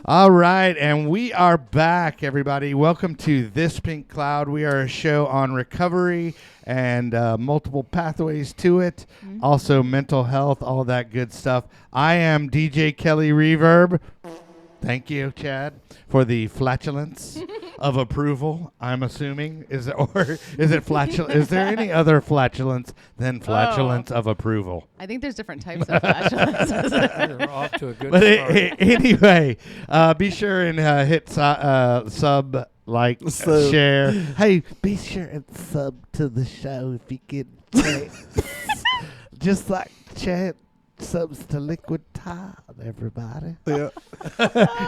All right, and we are back, everybody. Welcome to This Pink Cloud. We are a show on recovery and multiple pathways to it. Also mental health, all that good stuff. I am DJ Kelly Reverb. Thank you, Chad, for the flatulence of approval, I'm assuming. Is it flatulence? Is there any other flatulence than flatulence of approval? I think there's different types of flatulence. You're off to a good start. Anyway, be sure and hit sub, like, share. Hey, be sure and sub to the show if you can. Just like Chad subs to Liquid Tide, everybody. Yeah.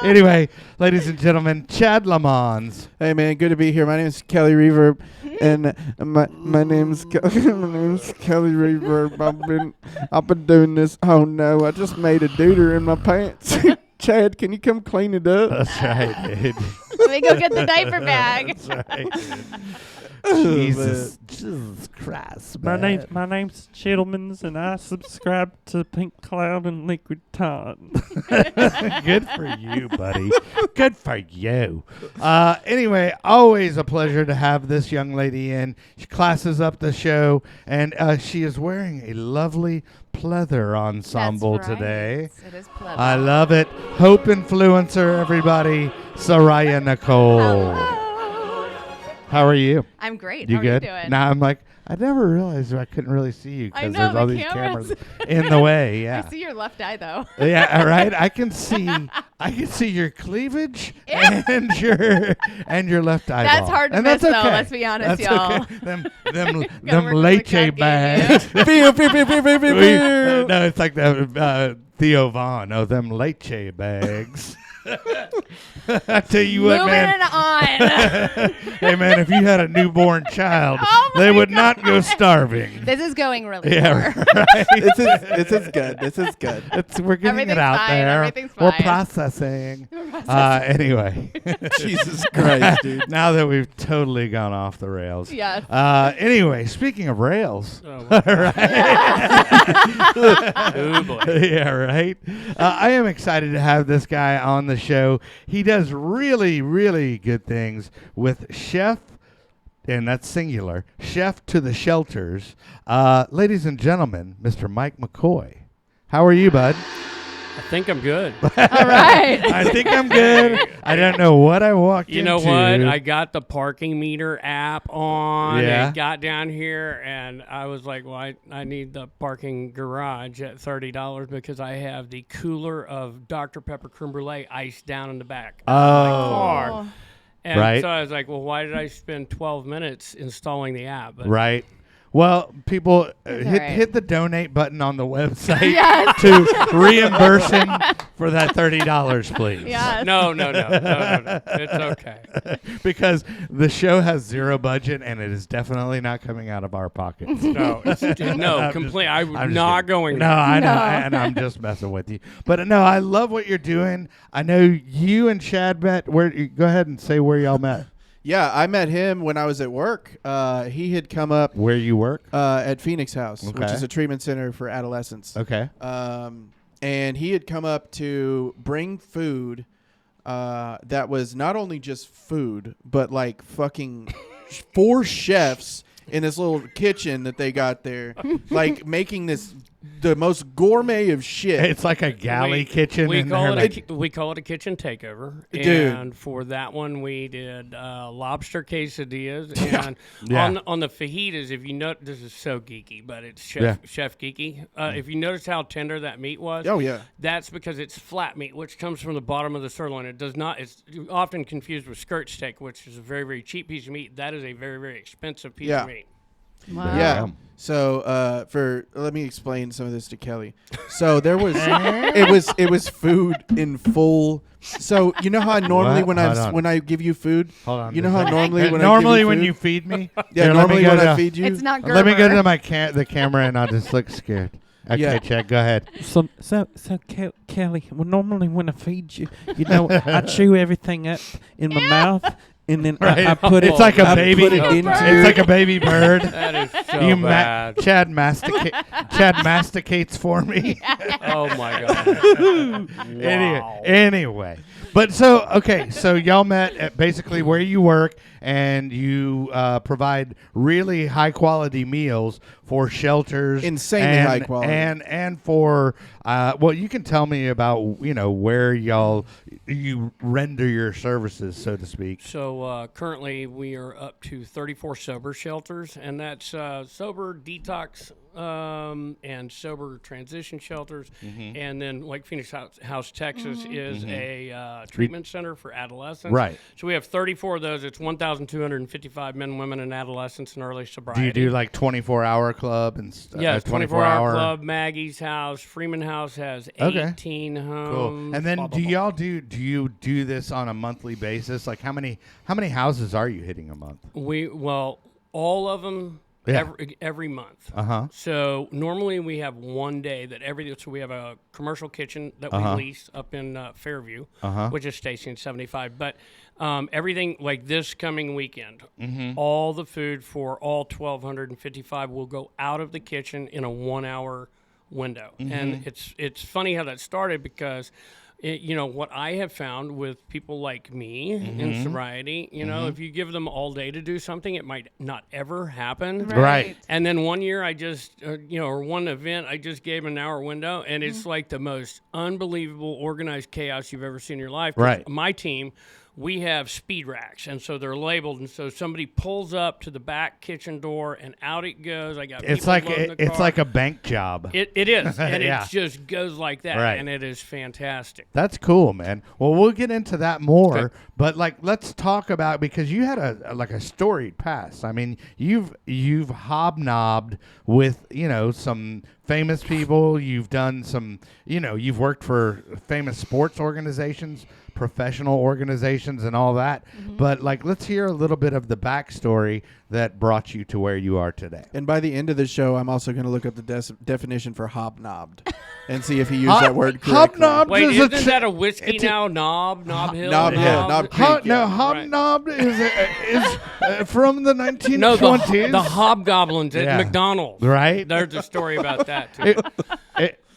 Anyway, ladies and gentlemen, Chad Lamons. Hey man, good to be here. My name is Kelly Reverb, and my name's Kelly Reverb. I've been doing this. Oh no, I just made a dooter in my pants. Chad, can you come clean it up? That's right, dude. Let me go get the diaper bag. That's right. Jesus Christ, My man. name's Chittlemans, and I subscribe to Pink Cloud and Liquid Tide. Good for you, buddy. Good for you. Anyway, always a pleasure to have this young lady in. She classes up the show, and she is wearing a lovely pleather ensemble That's right. today. It is pleather. I love it. Hope influencer, everybody. Soraya Nicole. Hello. How are you? I'm great. You How good? are you doing? Now I'm like, I never realized I couldn't really see you I because know, there's all the these cameras. cameras in the way. Yeah. I see your left eye, though. Yeah, right. I can see your cleavage and your left eyeball. That's hard to and miss, that's though. okay. Let's be honest, That's y'all. Okay. Them work with leche the bags. Pew, pew, pew, pew, pew, pew, pew. No, it's like the Theo Vaughn. Oh, them leche bags. I tell you what, Moving man. on. Hey, man, if you had a newborn child, Oh my they would not go God. starving. This is going really Yeah, far. right. This is good. This is good. We're getting Everything's it out fine, there. everything's We're fine. processing. Anyway. Jesus Christ, dude. Now that we've totally gone off the rails. Yes. Anyway, speaking of rails. Oh, Oh, boy. Yeah, right. I am excited to have this guy on the show. He does really, really good things with Chef, and that's singular, Chef to the Shelters. Ladies and gentlemen, Mr. Mike McCoy. How are you, bud? I think I'm good. All right. I think I'm good. I don't know what I walked into. You know what? I got the parking meter app on Yeah. and got down here, and I was like, well, I need the parking garage at $30 because I have the cooler of Dr. Pepper creme brulee iced down in the back of my car. Oh. And Right. so I was like, well, why did I spend 12 minutes installing the app? But Right. Well, people, That's all right. hit the donate button on the website Yes. to reimburse him for that $30, please. Yes. No. It's okay. Because the show has zero budget, and it is definitely not coming out of our pockets. No, I'm completely. I'm I'm just not kidding. going No, there. I know, No. and I'm just messing with you. But no, I love what you're doing. I know you and Chad met. Go ahead and say where y'all met. Yeah, I met him when I was at work. He had come up Where you work? at Phoenix House, which Okay. is a treatment center for adolescents. Okay. And he had come up to bring food that was not only just food, but like fucking 4 chefs in this little kitchen that they got there, like making the most gourmet of shit. It's like a galley kitchen. We in call there, it we call it a kitchen takeover, Dude. and for that one we did lobster quesadillas, and Yeah. on the fajitas. If you know, this is so geeky, but it's Yeah. Chef Geeky. If you notice how tender that meat was, Oh yeah. that's because it's flat meat, which comes from the bottom of the sirloin. It does not. It's often confused with skirt steak, which is a very, very cheap piece of meat. That is a very, very expensive piece Yeah. of meat. Wow. Yeah. So let me explain some of this to Kelly. So there was it was food in full. So you know how I normally What? Hold on. when I give you food, Hold on. you know just how a normally second. when normally I give when you you food, feed me. yeah, Here, let me normally go when to- I feed you, It's not Gerber. Let me go to the camera and I'll just look scared. Okay, Yeah. Chad, go ahead. So Kelly, well, normally when I feed you, you know, I chew everything up in my mouth, and then Right. I put it. It's like a I baby. Put it Bird. into It's like a baby bird. That is so You bad. Chad masticates for me. Oh my god. Anyway, But so, okay, so y'all met at basically where you work, and you provide really high quality meals for shelters, Insanely high quality. and for well, you can tell me about where you render your services, so to speak. So currently we are up to 34 sober shelters, and that's sober detox and sober transition shelters. And then Lake Phoenix House, Texas is a treatment center for adolescents. Right. So we have 34 of those. It's 1,255 men, women, and adolescents in early sobriety. Do you do like 24-hour club and Yes, 24-hour Club, Maggie's House, Freeman House has 18 homes. Cool. And then blah, blah, do blah. y'all do this on a monthly basis? Like how many houses are you hitting a month? All of them every month. So normally we have one day that so we have a commercial kitchen that we lease up in Fairview, which is Station 75. But everything like this coming weekend, all the food for all 1,255 will go out of the kitchen in a 1-hour window. And it's funny how that started because what I have found with people like me in sobriety, if you give them all day to do something, it might not ever happen. Right. And then one year I just, or one event, I just gave an hour window, and it's like the most unbelievable organized chaos you've ever seen in your life. 'Cause Right. My team, we have speed racks, and so they're labeled, and so somebody pulls up to the back kitchen door, and out it goes. I got It's people like loading the it's car. like a bank job. It is, and Yeah. it just goes like that, Right. and it is fantastic. That's cool, man. Well, we'll get into that more, Okay. but let's talk about, because you had a storied past. I mean, you've hobnobbed with some famous people. You've done some, you've worked for famous sports organizations, professional organizations, and all that. But let's hear a little bit of the backstory that brought you to where you are today. And by the end of the show, I'm also going to look up the definition for hobnobbed and see if he used that word correctly. Hobnobbed Wait, is a isn't that a whiskey it's a- now? Knob Hill? Knob Hill, Knob Creek. No, yeah. hobnobbed is from the 1920s. No, the hobgoblins at Yeah. McDonald's. Right? There's a story about that, too.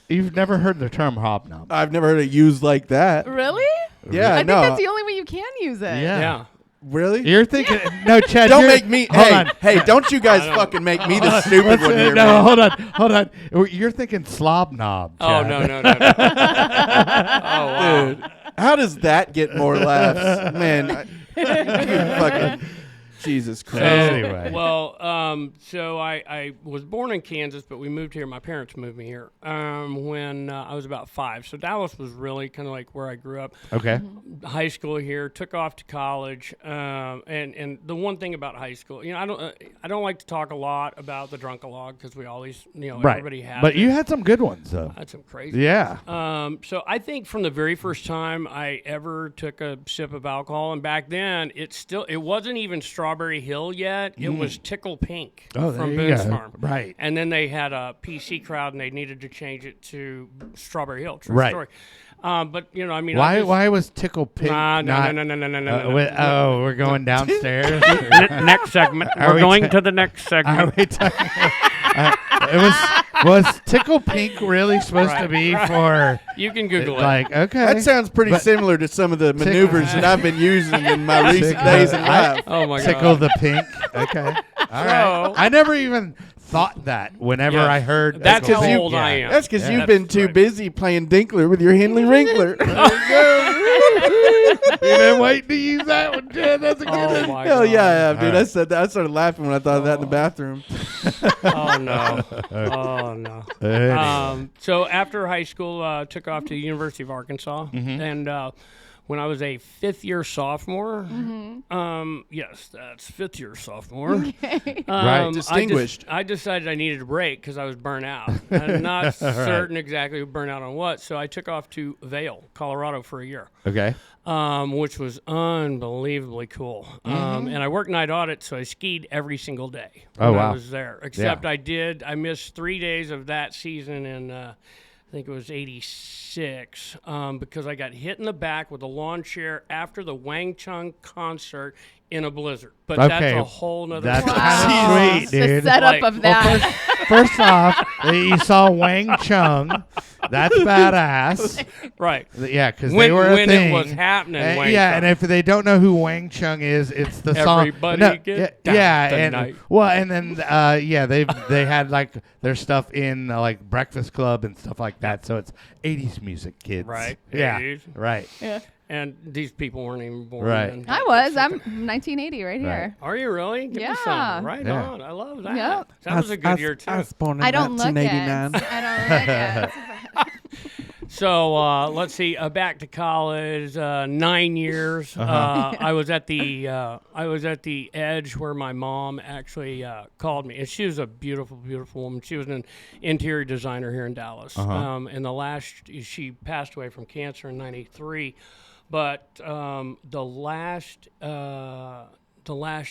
You've never heard the term hobnob. I've never heard it used like that. Really? Yeah, I think no. that's the only way you can use it. Yeah. Really? You're thinking, no, Chad. Don't you're- make me. Hold on. Hey, don't you guys fucking make me the stupid one here, No, man. hold on. You're thinking slob knob. Oh, Chad. no. Oh, wow. Dude, how does that get more laughs? Man, fucking Jesus Christ. Anyway. So I was born in Kansas, but we moved here. My parents moved me here when I was about 5. So Dallas was really kind of like where I grew up. Okay. High school here, took off to college, and the one thing about high school, I don't like to talk a lot about the drunk-a-log because we always, Right. everybody has. But it. you had some good ones, though. That's some crazy. Yeah. So I think from the very first time I ever took a sip of alcohol, and back then it wasn't even Strawberry Hill yet. It was Tickle Pink Oh, there from you Boone's go. Farm. Right. And then they had a PC crowd, and they needed to change it to Strawberry Hill. True Right. story. But I mean, Why was Tickle Pink No. Oh, we're going downstairs? Next segment. Are We're we going ta- to the next Are segment. we talking? Was Tickle Pink really supposed to be for You can Google it. okay? That sounds pretty But- similar to some of the maneuvers that I've been using in my recent days in life. Oh my Tickle god. the Pink. Okay. All right. So- I never even thought that whenever Yeah. I heard. That's Tickle how Pink. old I am. That's because Yeah. you've been That's too right. busy playing Dinkler with your Henley Wrinkler. You've been waiting to use that one, Jen. That's a good Oh one. my Hell god. yeah, I have, dude. All right. I said that. I started laughing when I thought of that in the bathroom. Oh no. Oh no. Anyway. So after high school, took off to the University of Arkansas, and when I was a fifth-year sophomore, yes, that's fifth-year sophomore. Right. Distinguished. I decided I needed a break because I was burnt out. I'm not certain exactly burnt out on what, so I took off to Vail, Colorado for a year. Okay. Which was unbelievably cool. And I worked night audit, so I skied every single day Oh, when wow. I was there. Except I missed 3 days of that season in, I think it was 86, because I got hit in the back with a lawn chair after the Wang Chung concert in a blizzard. But Okay. that's a whole nother That's story. kinda sweet, The dude. setup Like- of that. First off, you saw Wang Chung That's badass. Right. Yeah, because When, they were a when thing. it was happening. And, Wayne yeah, Chung. and if they don't know who Wang Chung is, it's the song. Everybody get down and tonight. well, and then they had like their stuff in like Breakfast Club and stuff like that. So it's 80s music, kids. Right. Yeah. 80s. Right. Yeah. And these people weren't even born. Right. then. I was. I'm 1980 right here. Are you really? Give me Yeah. some. Right Yeah. on. I love that. Yep. That was a good year, too. I was born in I don't look it. 1989. I don't look it. So let's see. Back to college. 9 years. I was at the Edge where my mom actually called me, and she was a beautiful, beautiful woman. She was an interior designer here in Dallas. And she passed away from cancer in '93, but the last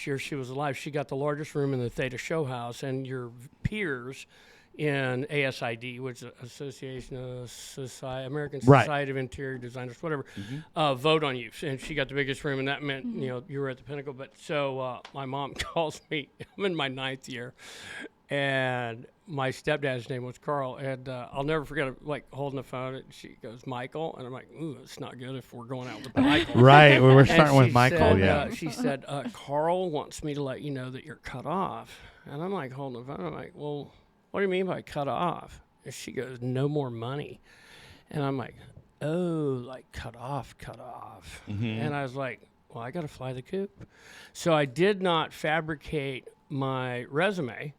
year she was alive, she got the largest room in the Theta Show House, and your peers in ASID, which is Association of American Society of Interior Designers, whatever, vote on you. And she got the biggest room, and that meant you were at the pinnacle. But so my mom calls me. I'm in my 9th year, and my stepdad's name was Carl, and I'll never forget it, like holding the phone. And she goes, "Michael," and I'm like, "Ooh, it's not good if we're going out with Michael." Right. We were And starting with she Michael. said, Yeah. she said, "Carl wants me to let you know that you're cut off," and I'm like holding the phone. I'm like, "Well, what do you mean by cut off?" And she goes, "No more money." And I'm like, "Oh, like cut off. And I was like, well, I got to fly the coop. So I did not fabricate my resume.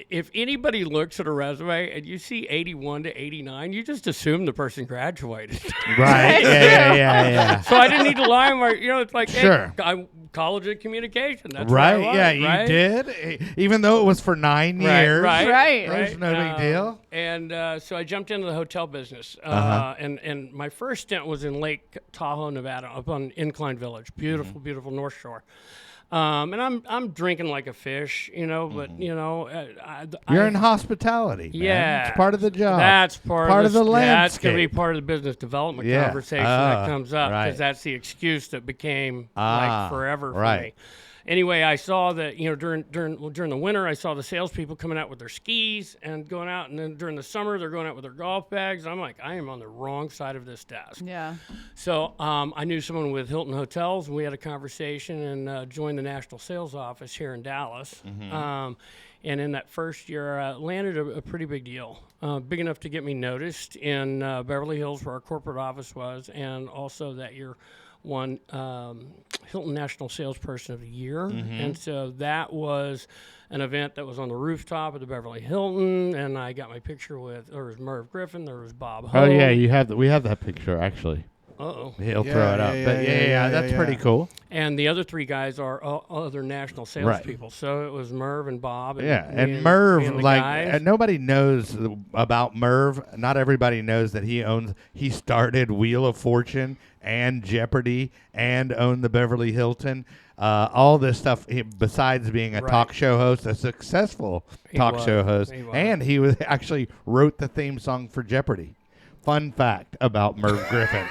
If anybody looks at a resume and you see 81 to 89, you just assume the person graduated. Right. Yeah. So I didn't need to lie. It's like, Sure. hey, I'm college of communication. That's Right. what I was, Yeah, right? you did. Even though it was for 9 years. Right. There's no big deal. And so I jumped into the hotel business. And my first stint was in Lake Tahoe, Nevada, up on Incline Village. Beautiful, beautiful North Shore. And I'm drinking like a fish, but You're in hospitality. Man. Yeah, It's part of the job. That's part of the landscape. That's going to be part of the business development conversation that comes up because right. that's the excuse that became like forever for right. me. Anyway, I saw that during the winter, I saw the salespeople coming out with their skis and going out, and then during the summer, they're going out with their golf bags. I'm like, I am on the wrong side of this desk. Yeah. So I knew someone with Hilton Hotels, and we had a conversation and joined the national sales office here in Dallas. And in that first year, I landed a pretty big deal, big enough to get me noticed in Beverly Hills, where our corporate office was, and also that year won Hilton National Salesperson of the Year. And so that was an event that was on the rooftop of the Beverly Hilton, and I got my picture there was Merv Griffin, there was Bob Hope. Oh yeah, we have that picture actually. Uh-oh. He'll throw it up. But that's pretty cool. And the other three guys are other national salespeople. So it was Merv and Bob. And and Merv, guys. nobody knows about Merv. Not everybody knows that he started Wheel of Fortune and Jeopardy and owned the Beverly Hilton. All this stuff, besides being a talk show host, a successful talk show host. And he actually wrote the theme song for Jeopardy. Fun fact about Merv Griffin.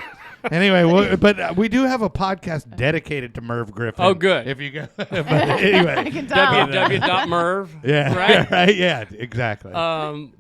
Anyway, but we do have a podcast dedicated to Merv Griffin. Oh, good. If you go, but anyway, www.merv. Yeah, right. Right. Yeah, exactly. So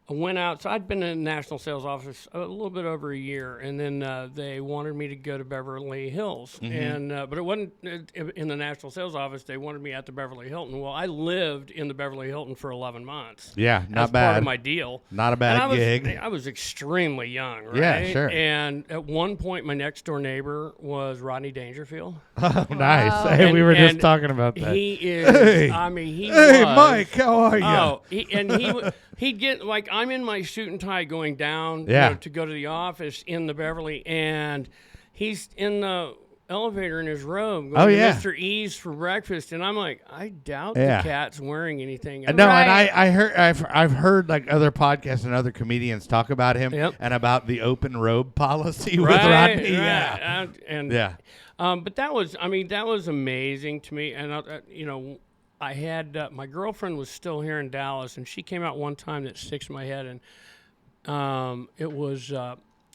I went out. So I'd been in the national sales office a little bit over a year, and then they wanted me to go to Beverly Hills, but it wasn't in the national sales office. They wanted me at the Beverly Hilton. Well, I lived in the Beverly Hilton for 11 months. Yeah, not as bad. Part of my deal. Not a bad gig. I was extremely young, right? Yeah, sure. And at one point, my next door neighbor was Rodney Dangerfield. Oh, nice. Wow. Hey, we were just And talking about that. He is. Hey. I mean, he Hey, was. Mike, how are you? Oh, he'd get like I'm in my suit and tie going down to go to the office in the Beverly, and he's in the elevator in his robe going to Mr. E's for breakfast, and I'm like, I doubt the cat's wearing anything. No, and I've heard like other podcasts and other comedians talk about him and about the open robe policy with Rodney. Right. But that was amazing to me, and I had my girlfriend was still here in Dallas, and she came out one time that sticks in my head, and it was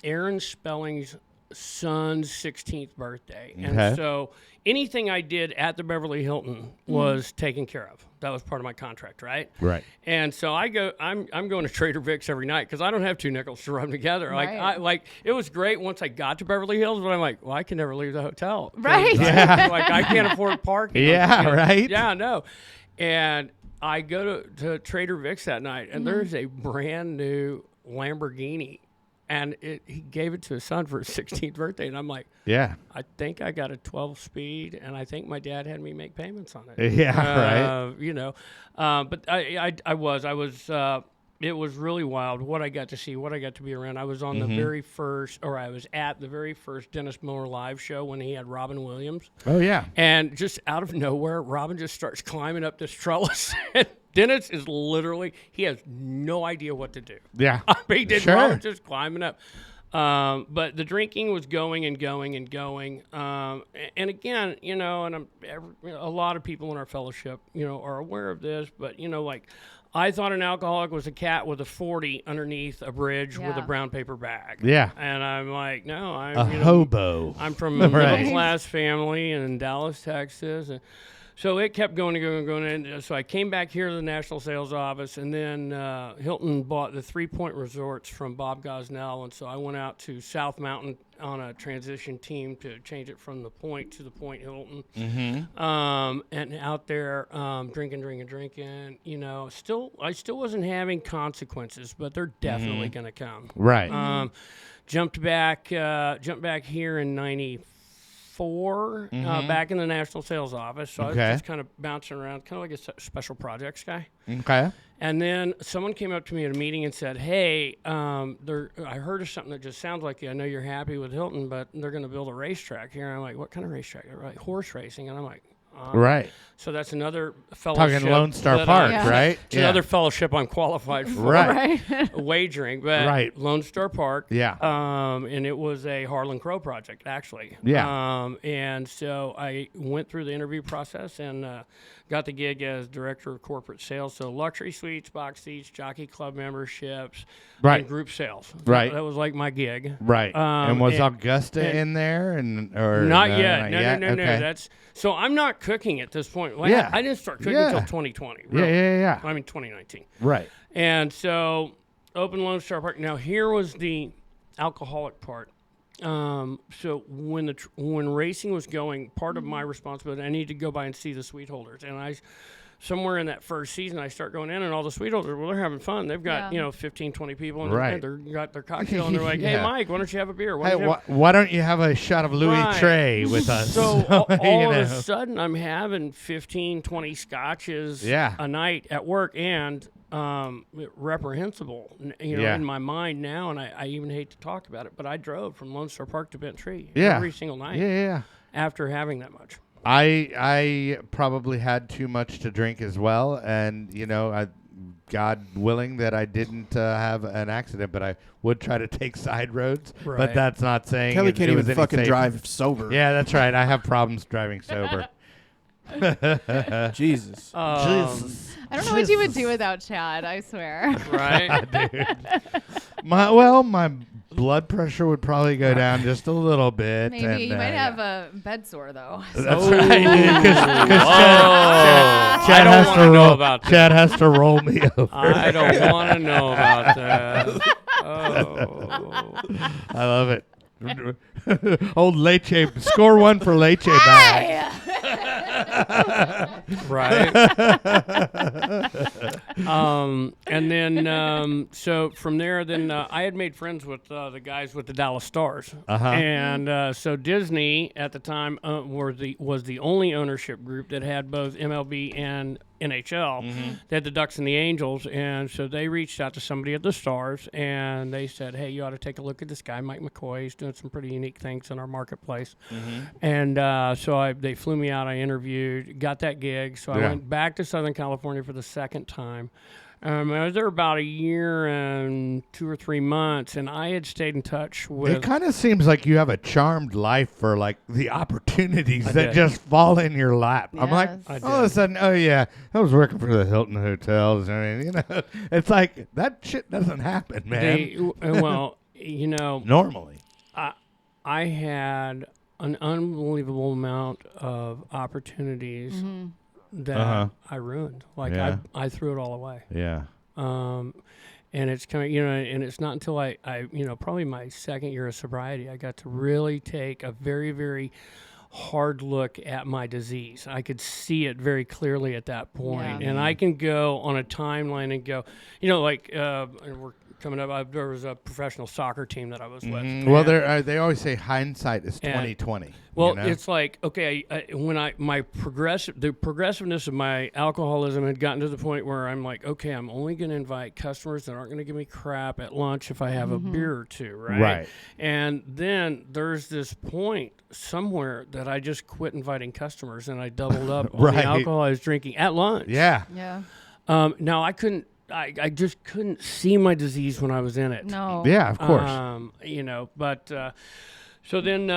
Aaron Spelling's son's 16th birthday. Okay. And so anything I did at the Beverly Hilton was taken care of. That was part of my contract, right? Right. And so I'm going to Trader Vic's every night because I don't have two nickels to rub together. Right. Like it was great once I got to Beverly Hills, but I'm like, well, I can never leave the hotel. Right. Like I can't afford parking. Yeah, right. Yeah, no. And I go to Trader Vic's that night, and there's a brand new Lamborghini. And he gave it to his son for his 16th birthday. And I'm like, Yeah. I think I got a 12-speed, and I think my dad had me make payments on it. Yeah, right. You know, but I was it was really wild what I got to see, what I got to be around. I was on the very first, or I was at the very first Dennis Miller live show when he had Robin Williams. Oh, yeah. And just out of nowhere, Robin just starts climbing up this trellis. Dennis is literally, he has no idea what to do. Yeah. He did Sure. Robin just climbing up. But the drinking was going and going and going. And again, you know, and a lot of people in our fellowship, you know, are aware of this, but, you know, like, I thought an alcoholic was a cat with a 40 underneath a bridge with a brown paper bag. Yeah. And I'm like, no, I'm hobo. I'm from a Right. middle class family in Dallas, Texas. And so it kept going and going and going. And so I came back here to the National Sales Office, and then Hilton bought the 3 Point Resorts from Bob Gosnell. And so I went out to South Mountain on a transition team to change it from the Point to the Point Hilton. And out there drinking. You know, I still wasn't having consequences, but they're definitely going to come. Right. Jumped back here in '94, back in the National Sales Office. So I was just kind of bouncing around, kind of like a special projects guy. Okay. And then someone came up to me at a meeting and said, hey, I heard of something that just sounds like you. I know you're happy with Hilton, but they're going to build a racetrack here. And I'm like, what kind of racetrack? They're like, horse racing. And I'm like, right. So that's another fellowship. Talking Lone Star Park, right? It's another fellowship I'm qualified for. Right. Wagering, but Right. Lone Star Park. Yeah. And it was a Harlan Crow project, actually. Yeah. And so I went through the interview process and got the gig as director of corporate sales. So luxury suites, box seats, jockey club memberships, Right. and group sales. Right. That was like my gig. Right. And was and- Augusta in there? Or Not no, yet. Not No. Okay. That's so I'm not cooking at this point. Well, Yeah. I didn't start cooking Yeah. until 2020. Yeah, Really. yeah. I mean 2019. Right. And so open Lone Star Park. Now here was the alcoholic part. So when racing was going, part of my responsibility, I needed to go by and see the suite holders. And somewhere in that first season, I start going in, and all the suite holders, well, they're having fun. They've got, 15, 20 people, and Right. they're got their cocktail, and they're like, hey, Yeah. Mike, why don't you have a beer? Hey, why don't you have a shot of Louis Right. Trey with us? So You all of know. a sudden, I'm having 15, 20 scotches Yeah. a night at work, and reprehensible, Yeah. in my mind now, and I even hate to talk about it, but I drove from Lone Star Park to Bent Tree Yeah. every single night Yeah. after having that much. I probably had too much to drink as well, and God willing that I didn't have an accident, but I would try to take side roads. But Right. that's not saying Kelly it can't was even any fucking safer. drive sober. Yeah, that's right. I have problems driving sober. Jesus. Jesus. I don't know what you would do without Chad, I swear. Right? Dude. My blood pressure would probably go down just a little bit. Maybe and, you might yeah. have a bed sore, though. That's right. Because I Chad don't has want to to know roll. about that. Chad has to roll me over. I don't want to know about that. Oh. I love it. Old Leche. Score one for Leche back. Right. And then, so from there, then I had made friends with the guys with the Dallas Stars, and so Disney at the time was the only ownership group that had both MLB and NHL. They had the Ducks and the Angels, and so they reached out to somebody at the Stars, and they said, "Hey, you ought to take a look at this guy, Mike McCoy. He's doing some pretty unique things in our marketplace." And so they flew me out. I interviewed, got that gig. So I went back to Southern California for the second time. I was there about a year and 2 or 3 months, and I had stayed in touch with. It kind of seems like you have a charmed life for like the opportunities that did. just fall in your lap. I'm like, Yes. all of a sudden, oh yeah, I was working for the Hilton hotels. I mean, it's like that shit doesn't happen, man. Well, Normally. I had an unbelievable amount of opportunities that I ruined. Like I threw it all away. Yeah. And it's kind of, and it's not until I probably my second year of sobriety, I got to really take a very, very hard look at my disease. I could see it very clearly at that point. And I can go on a timeline and go, we're coming up, there was a professional soccer team that I was with. Well, they always say hindsight is 20/20. Well, it's like, okay, the progressiveness of my alcoholism had gotten to the point where I'm like, okay, I'm only going to invite customers that aren't going to give me crap at lunch if I have a beer or two, right? Right. And then there's this point somewhere that I just quit inviting customers and I doubled up on the alcohol I was drinking at lunch. Yeah. Yeah. Now I just couldn't see my disease when I was in it. No. Yeah, of course. So then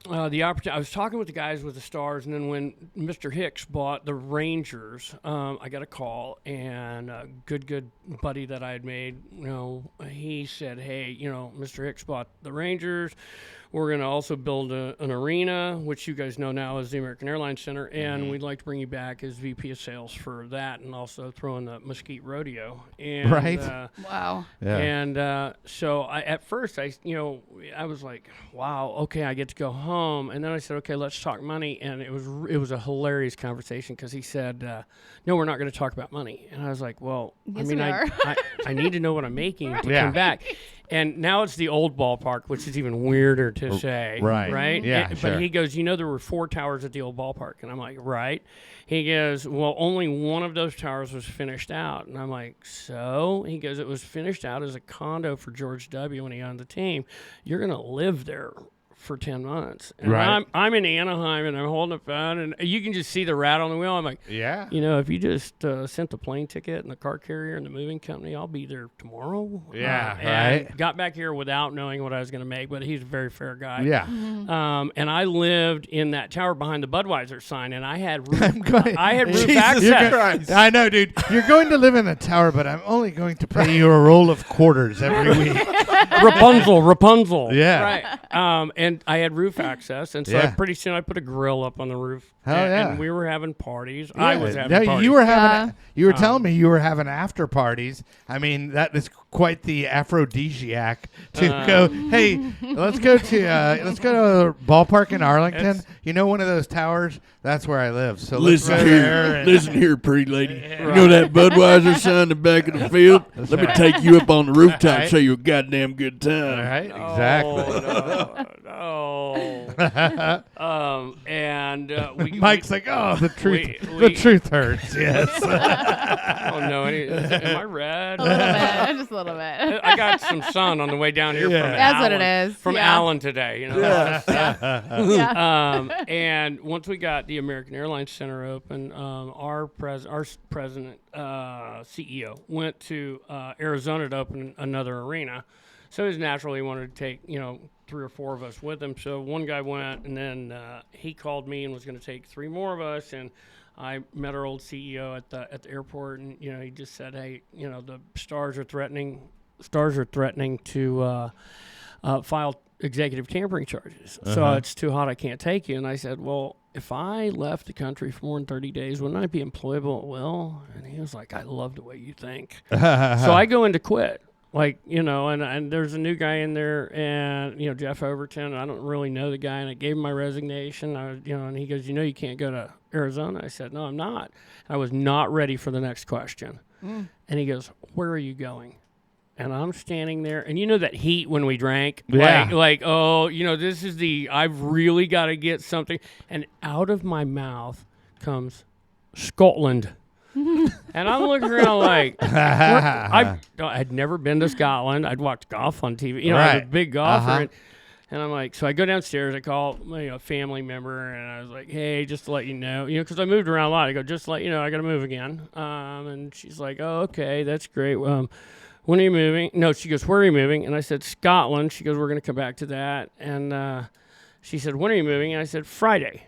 the opportunity, I was talking with the guys with the Stars, and then when Mr. Hicks bought the Rangers, I got a call, and a good buddy that I had made, he said, hey, Mr. Hicks bought the Rangers. We're going to also build an arena, which you guys know now is the American Airlines Center, and we'd like to bring you back as VP of Sales for that, and also throw in the Mesquite Rodeo. And, Wow. Yeah. And so at first I was like, wow, okay, I get to go home. And then I said, okay, let's talk money. And it was a hilarious conversation because he said, no, we're not going to talk about money. And I was like, well, Yes, I need to know what I'm making to come back. And now it's the old ballpark, which is even weirder to say. Right. Right? Yeah, But he goes, there were 4 towers at the old ballpark. And I'm like, right. He goes, well, only one of those towers was finished out. And I'm like, so? He goes, it was finished out as a condo for George W. when he owned the team. You're going to live there for 10 months. And I'm in Anaheim, and I'm holding a phone, and you can just see the rat on the wheel. I'm like, if you just sent the plane ticket and the car carrier and the moving company, I'll be there tomorrow. And got back here without knowing what I was going to make, but he's a very fair guy. Yeah. And I lived in that tower behind the Budweiser sign, and I had roof Jesus access. Christ. I know, dude. You're going to live in the tower, but I'm only going to pay you a roll of quarters every week. Rapunzel. Yeah. Right. And I had roof access, and so pretty soon I put a grill up on the roof. And we were having parties. Yeah. I was having parties. You were having. You were telling me you were having after parties. I mean, that is quite the aphrodisiac to go. Hey, let's go to a ballpark in Arlington. You know, one of those towers. That's where I live. So listen here, pretty lady. You know that Budweiser sign in the back of the field? Let me take you up on the rooftop and show you a goddamn good time. All right, exactly. Mike's like, the truth. The truth hurts. Yes. Oh no! Am I red? A little bit, just a little bit. I got some sun on the way down here from That's Allen, what it is. From Allen today, And once we got the American Airlines Center open, our president, CEO, went to Arizona to open another arena. So it was natural he wanted to take 3 or 4 of us with him. So one guy went, and then he called me and was going to take 3 more of us. And I met our old CEO at the airport, and he just said, "Hey, the Stars are threatening to file executive tampering charges. So it's too hot. I can't take you." And I said, "Well, if I left the country for more than 30 days, wouldn't I be employable at will?" And he was like, "I love the way you think." So I go in to quit. And there's a new guy in there, and Jeff Overton. I don't really know the guy, and I gave him my resignation. And he goes, "You can't go to Arizona." I said, "No, I'm not." I was not ready for the next question. And he goes, "Where are you going?" And I'm standing there, and that heat when we drank, this is I've really got to get something, and out of my mouth comes Scotland. And I'm looking around like, I'd never been to Scotland. I'd watched golf on TV. I was a big golfer. And I'm like, so I go downstairs. I call a family member, and I was like, "Hey, just to let you know, because I moved around a lot. I go, just to let you know, I got to move again." And she's like, "Oh, okay, that's great. When are you moving?" No, she goes, "Where are you moving?" And I said, "Scotland." She goes, "We're going to come back to that." And she said, "When are you moving?" And I said, "Friday."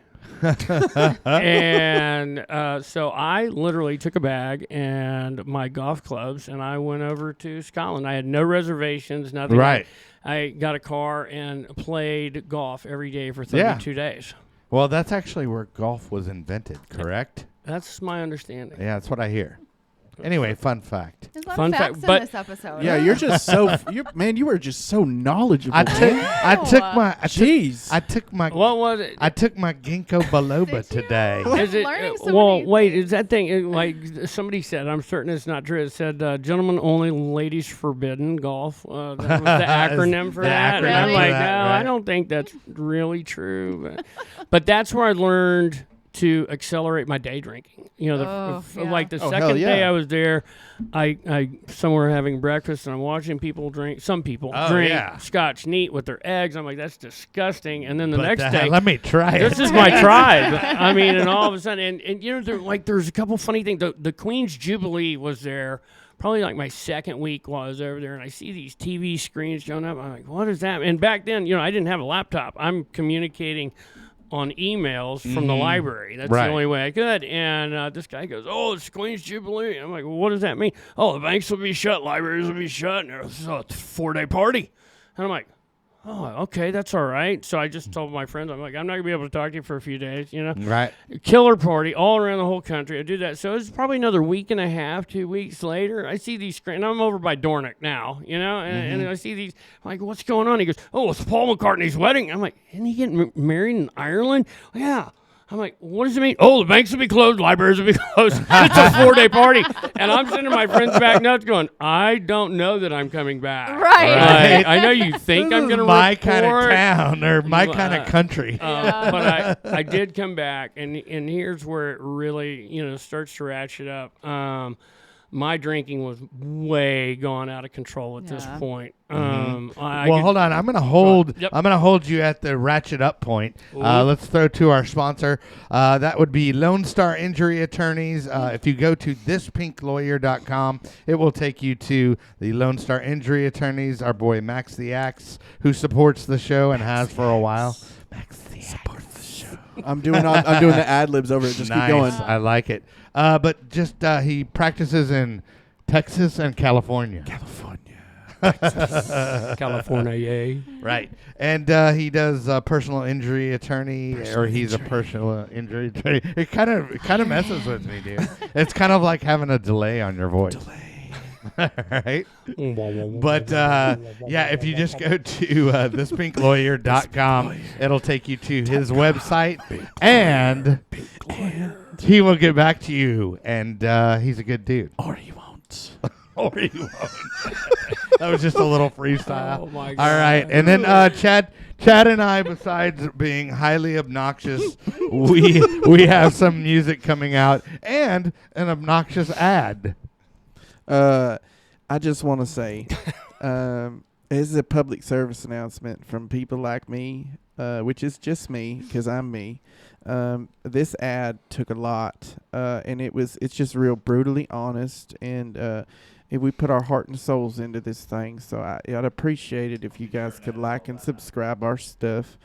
And so I literally took a bag and my golf clubs, and I went over to Scotland. I had no reservations, nothing. Right. I got a car and played golf every day for 32 days. Well, that's actually where golf was invented, correct? That's my understanding. Yeah, that's what I hear. Anyway, fun fact. There's a lot Fun of fact, facts but- in this episode. Yeah, you're just so you were just so knowledgeable. I took my Jeez. I took my What was it? I took my ginkgo biloba Did you? today. I'm Is it, learning so well, many wait, things. is that thing, like somebody said, I'm certain it's not true. It said, gentlemen only, ladies forbidden, golf. That was the acronym for The that. And acronym I'm for like, that, no, right. I don't think that's really true. But that's where I learned to accelerate my day drinking. You know, like the Oh, hell second day yeah. I was there, I somewhere having breakfast and I'm watching people drink, some people Oh, drink yeah. Scotch neat with their eggs. I'm like, that's disgusting. And then the But next the day, hell, let me try it. this is my tribe. I mean, and all of a sudden, and you know, there's a couple funny things. The Queen's Jubilee was there, probably like my second week while I was over there, and I see these TV screens showing up. I'm like, what is that? And back then, you know, I didn't have a laptop. I'm communicating on emails from the library. That's Right. the only way I could. And this guy goes, oh, it's Queen's Jubilee. And I'm like, well, what does that mean? Oh, the banks will be shut, libraries will be shut, and it's a 4-day party. And I'm like, oh, okay, that's all right. So I just told my friends, I'm like, I'm not going to be able to talk to you for a few days, you know. Right. Killer party all around the whole country. I do that. So it's probably another week and a half, 2 weeks later. I see these screens. I'm over by Dornick now, you know, and I see these. I'm like, what's going on? He goes, oh, it's Paul McCartney's wedding. I'm like, isn't he getting married in Ireland? Yeah. I'm like, what does it mean? Oh, the banks will be closed, libraries will be closed. It's a 4-day party. And I'm sending my friends back nuts going, I don't know that I'm coming back. Right. I know you think I'm going to my kind of town or my kind of Uh, country. But I did come back, and here's where it really, you know, starts to ratchet up. My drinking was way gone out of control at this point. Well, hold on. I'm gonna hold. Yep. I'm gonna hold you at the ratchet up point. Let's throw to our sponsor. That would be Lone Star Injury Attorneys. If you go to thispinklawyer.com, it will take you to the Lone Star Injury Attorneys. Our boy Max the Axe, who supports the show and has for a while. Max the Axe. I'm doing the ad libs over it. Just Nice. keep going. I like it. But just he practices in Texas and California. California, yay. Right. And he does personal injury attorney, he's a personal injury attorney. It kind of messes with me, dude. It's kind of like having a delay on your voice. Right? But yeah, if you just go to thispinklawyer.com, it'll take you to his website, and he will get back to you. And he's a good dude. Or he won't. Or he won't. That was just a little freestyle. Oh, my God. All right. And then Chad and I, besides being highly obnoxious, we have some music coming out and an obnoxious ad. I just want to say, this is a public service announcement from people like me, which is just me because I'm me. This ad took a lot, and it's just real brutally honest, and we put our heart and souls into this thing. So I'd appreciate it if you guys could like and subscribe our stuff.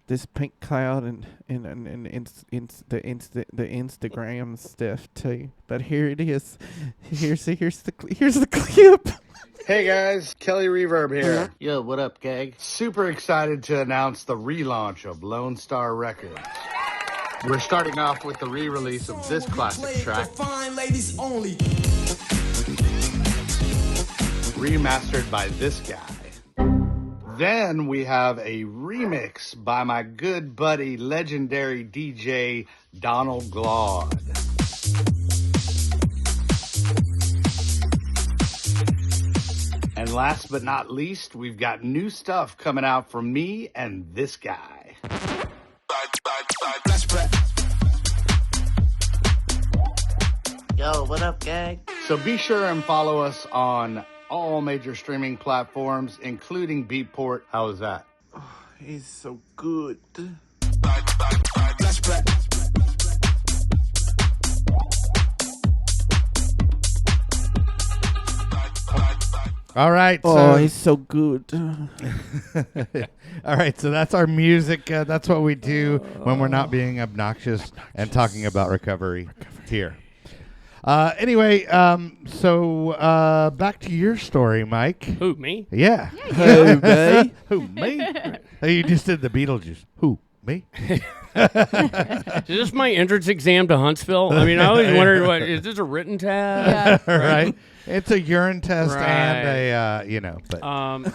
This Pink Cloud and the Instagram stuff too. But here it is. Here's the clip. Hey guys, Kelly Reverb here. Yo, what up, gang? Super excited to announce the relaunch of Lone Star Records. We're starting off with the re-release of this classic track, Fine ladies only. remastered by this guy. Then we have a remix by my good buddy, legendary DJ Donald Glaude. And last but not least, we've got new stuff coming out from me and this guy. Yo, what up, gang? So be sure and follow us on all major streaming platforms, including Beatport. How is that? He's so good. All right. Oh, he's so good. All right, so that's our music. That's what we do when we're not being obnoxious and talking about recovery here. Anyway, so back to your story, Mike. Who, me? Yeah. Hey, babe. Who, me? Oh, you just did the Beetlejuice. Who, me? Is this my entrance exam to Huntsville? I mean, I always wondered, is this a written test? Yeah. Right. It's a urine test Right. and a, but.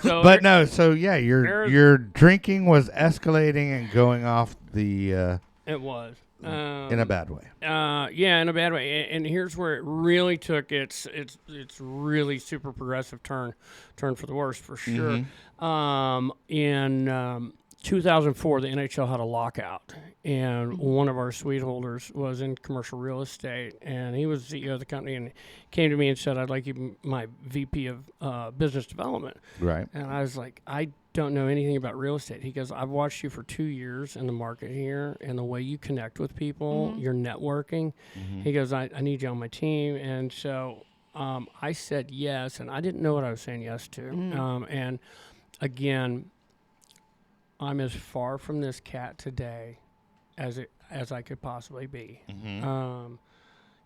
So But no, so yeah, your drinking was escalating and going off the it was. in a bad way. Yeah, in a bad way. And here's where it really took its really super progressive turn for the worse for sure. In 2004, the NHL had a lockout, and one of our suite holders was in commercial real estate, and he was the CEO of the company, and came to me and said, "I'd like you to be my VP of business development." Right. And I was like, "I don't know anything about real estate." He goes, "I've watched you for 2 years in the market here, and the way you connect with people, your networking." He goes, I need you on my team. And so I said yes, and I didn't know what I was saying yes to. And again, I'm as far from this cat today as I could possibly be.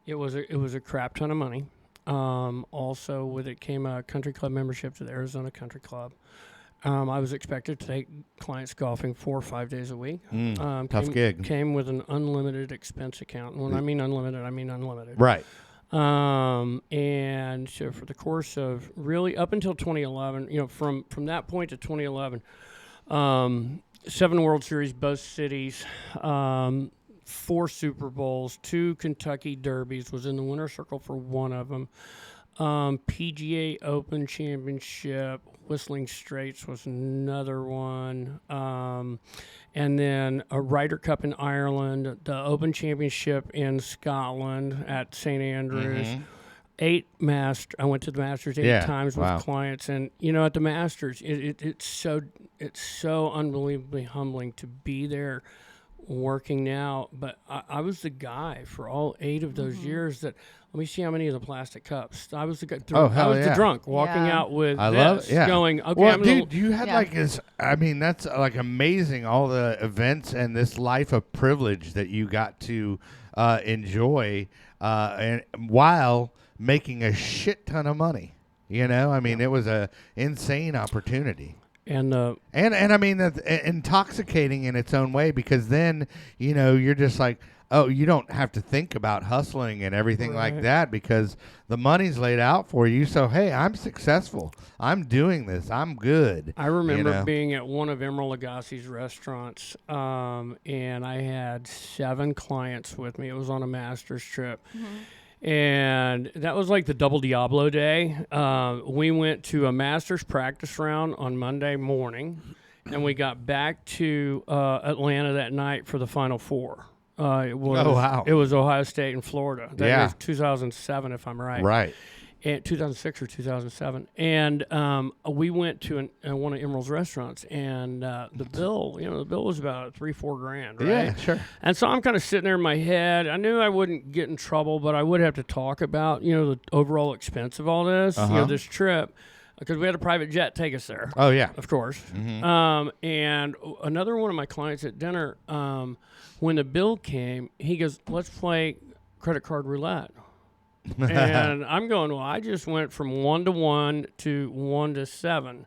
It was a crap ton of money. Also, with it came a country club membership to the Arizona Country Club. I was expected to take clients golfing 4 or 5 days a week. Tough gig. Came with an unlimited expense account. And when I mean unlimited, I mean unlimited. Right. And so for the course of really up until 2011, from that point to 2011, 7 World Series, both cities, 4 Super Bowls, 2 Kentucky Derbies, was in the winner's circle for one of them. PGA Open Championship, Whistling Straits was another one. And then a Ryder Cup in Ireland, the Open Championship in Scotland at St. Andrews. 8 I went to the Masters 8 times with clients, and at the Masters, it's so unbelievably humbling to be there working now. But I was the guy for all 8 of those years that. Let me see how many of the plastic cups. I was the guy. I was the drunk walking out with going. Okay, well, dude, you had like this. I mean, that's like amazing. All the events and this life of privilege that you got to enjoy, and while making a shit ton of money. I mean, it was a insane opportunity. And I mean, that's intoxicating in its own way, because then you're just like, oh, you don't have to think about hustling and everything like that, because the money's laid out for you. So, hey, I'm successful. I'm doing this. I'm good. I remember being at one of Emeril Lagasse's restaurants, and I had 7 clients with me. It was on a master's trip. And that was like the double Diablo day. We went to a master's practice round on Monday morning, and we got back to Atlanta that night for the Final Four. It was Ohio State and Florida. That was 2007, if I'm right. Right. And 2006 or 2007. And we went to one of Emerald's restaurants, and the bill was about $3-4 grand, right? Yeah, sure. And so I'm kind of sitting there in my head. I knew I wouldn't get in trouble, but I would have to talk about, the overall expense of all this, this trip, because we had a private jet take us there. Oh, yeah. Of course. And another one of my clients at dinner, when the bill came, he goes, "Let's play credit card roulette." And I'm going, well, I just went from 1 to 1 to 1 to 7.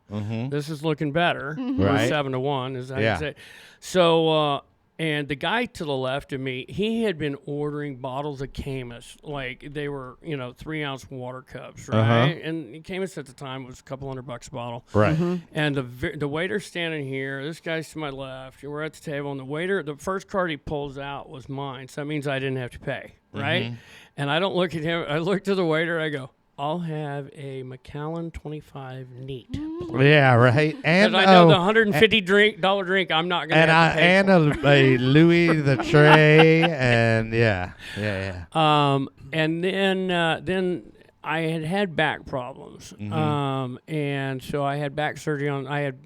This is looking better. Right. 7 to 1 is that you say. So, and the guy to the left of me, he had been ordering bottles of 𝐇𝐎𝐏𝐿, like they were, 3-ounce water cups, right? And 𝐇𝐎𝐏𝐿 at the time was a couple $100 a bottle. Right. And the waiter's standing here. This guy's to my left. We're at the table, and the waiter, the first card he pulls out was mine. So that means I didn't have to pay, right? And I don't look at him. I look to the waiter. I go, "I'll have a Macallan 25 neat." Yeah, right. And I know the $150 drink I'm not going to have to pay for. a Louis the Tray, and yeah. And then I had back problems, and so I had back surgery I had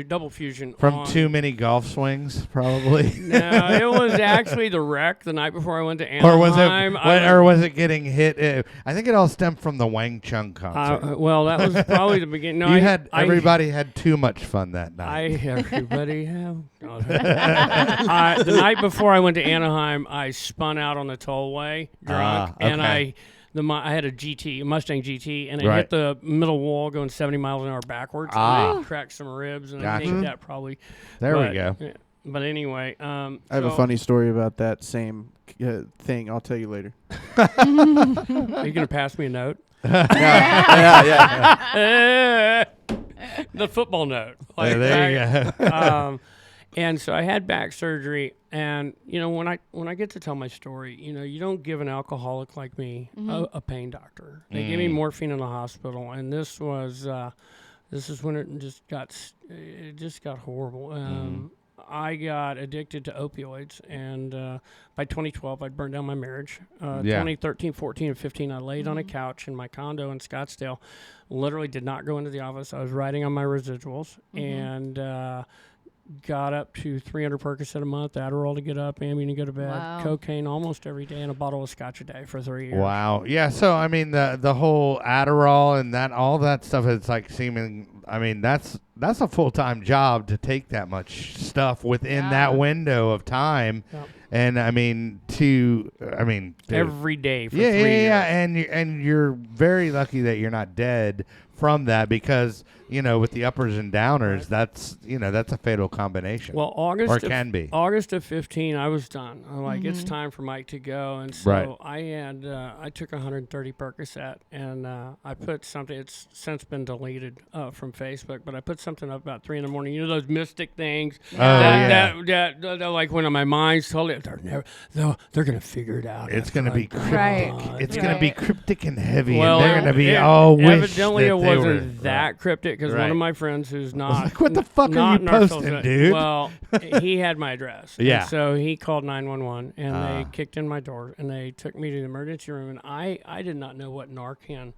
double fusion. From too many golf swings, probably. No, it was actually the wreck the night before I went to Anaheim. Or was it getting hit? I think it all stemmed from the Wang Chung concert. Well, that was probably the beginning. No, everybody had too much fun that night. Everybody have. The night before I went to Anaheim, I spun out on the tollway drunk, and I had a GT, a Mustang GT, and it Right. hit the middle wall going 70 miles an hour backwards. Ah. And I cracked some ribs, and I Gotcha. think that probably. There we but, go. yeah. But anyway, I have a funny story about that same thing. I'll tell you later. Are you gonna pass me a note? yeah. The football note. Yeah, there you go. And so I had back surgery, and when I get to tell my story, you don't give an alcoholic like me a pain doctor. They gave me morphine in the hospital, and this is when it just got horrible. I got addicted to opioids, and by 2012, I'd burned down my marriage. 2013, 14, and 15, I laid on a couch in my condo in Scottsdale, literally did not go into the office. I was writing on my residuals, and got up to 300 Percocet a month, Adderall to get up, Ambien to go to bed, Wow. cocaine almost every day, and a bottle of scotch a day for 3 years. Wow. Yeah. So I mean, the whole Adderall and all that stuff is like seeming. I mean, that's a full-time job to take that much stuff within that window of time. Yep. And I mean, dude, Every day for 3 yeah, years. and you're very lucky that you're not dead from that, because with the uppers and downers, that's a fatal combination. Well, August of 15, I was done. I'm like, it's time for Mike to go, and so I took 130 Percocet, and I put something. It's since been deleted from Facebook, but I put something up about 3 a.m. Those mystic things. That like when my mind's totally, they're gonna figure it out. It's gonna be cryptic. Right. It's gonna be cryptic and heavy, Well, and they're gonna be evidently it wish that they wasn't were that cryptic, because one of my friends who's not like, what the fuck are not you in our posting, social- dude? Well, he had my address. Yeah. And so he called 911, and they kicked in my door, and they took me to the emergency room, and I did not know what Narcan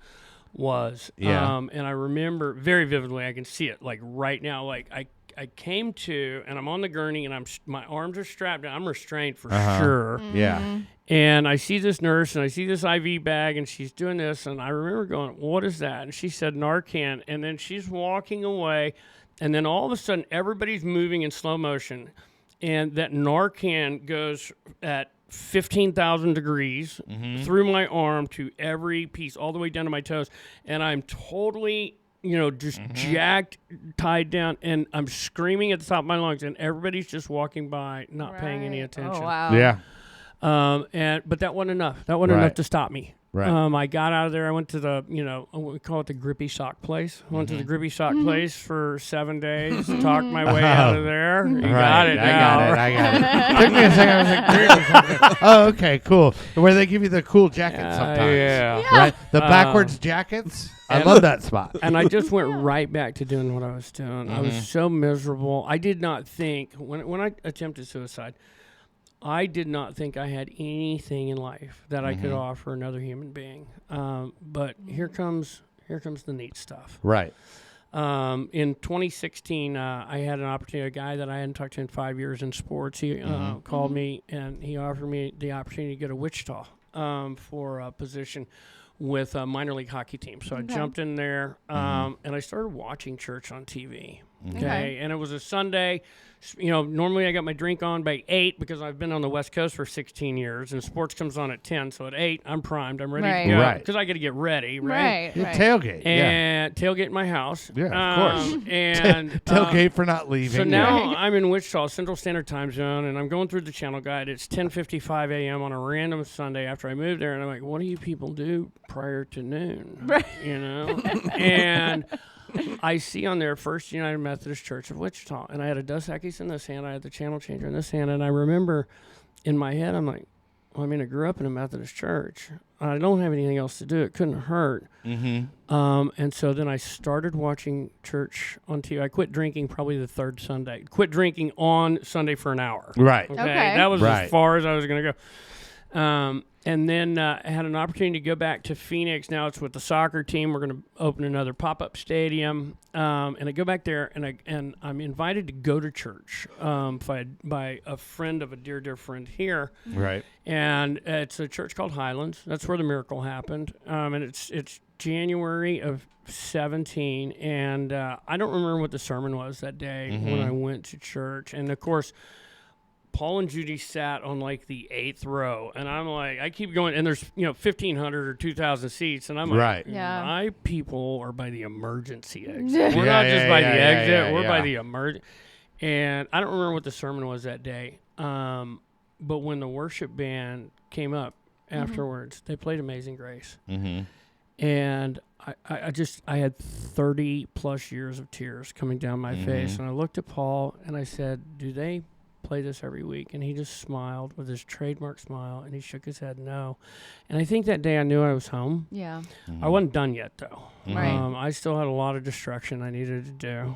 was. Yeah. And I remember very vividly, I can see it like right now, like I came to, and I'm on the gurney, and my arms are strapped down. I'm restrained for sure. Yeah. And I see this nurse, and I see this IV bag, and she's doing this, and I remember going, what is that? And she said Narcan, and then she's walking away, and then all of a sudden, everybody's moving in slow motion, and that Narcan goes at 15,000 degrees through my arm to every piece, all the way down to my toes, and I'm totally just jacked, tied down, and I'm screaming at the top of my lungs, and everybody's just walking by, not paying any attention. Oh, wow. Yeah. But that wasn't enough. That wasn't enough to stop me. Right. I got out of there. I went to the, we call it the Grippy Sock place. I went to the Grippy Sock place for 7 days, talked my way out of there. You got it now. I got it. Took me a second. I was like, oh, okay, cool. Where they give you the cool jackets sometimes. Yeah. Right? The backwards jackets. I love that spot. And I just went right back to doing what I was doing. I was so miserable. I did not think, when I attempted suicide, I did not think I had anything in life that I could offer another human being. But here comes the neat stuff. Right. In 2016, I had an opportunity. A guy that I hadn't talked to in 5 years in sports, he called me, and he offered me the opportunity to go to Wichita for a position with a minor league hockey team. So I jumped in there, and I started watching church on TV. Okay. And it was a Sunday. Normally I got my drink on by 8 because I've been on the West Coast for 16 years, and sports comes on at 10. So at 8, I'm primed. I'm ready to go because I got to get ready, right? Tailgate. And tailgate in my house. Yeah, of course. And Tailgate for not leaving. So now I'm in Wichita, Central Standard Time Zone, and I'm going through the channel guide. It's 10:55 a.m. on a random Sunday after I moved there, and I'm like, what do you people do prior to noon? Right. And I see on there First United Methodist Church of Wichita, and I had a Dos Equis in this hand, I had the channel changer in this hand, and I remember in my head, I'm like, I grew up in a Methodist church. I don't have anything else to do. It couldn't hurt. And so then I started watching church on TV. I quit drinking probably the third Sunday. Quit drinking on Sunday for an hour. Right. Okay. Okay. That was as far as I was going to go. And then I had an opportunity to go back to Phoenix. Now it's with the soccer team. We're going to open another pop-up stadium. And I go back there, and I'm invited to go to church by a friend of a dear friend here. Right. And it's a church called Highlands. That's where the miracle happened. And it's January of 17. And I don't remember what the sermon was that day when I went to church. And, of course, Paul and Judy sat on like the 8th row, and I'm like, I keep going, and there's 1,500 or 2,000 seats, and I'm like, Right. Yeah. my people are by the emergency exit. We're not just by the exit, we're by the emergency. And I don't remember what the sermon was that day, but when the worship band came up afterwards, they played Amazing Grace. Mm-hmm. And I had 30 plus years of tears coming down my face. And I looked at Paul and I said, do they play this every week? And he just smiled with his trademark smile, and he shook his head no. And I think that day I knew I was home. Yeah. I wasn't done yet, though. Right. I still had a lot of destruction I needed to do.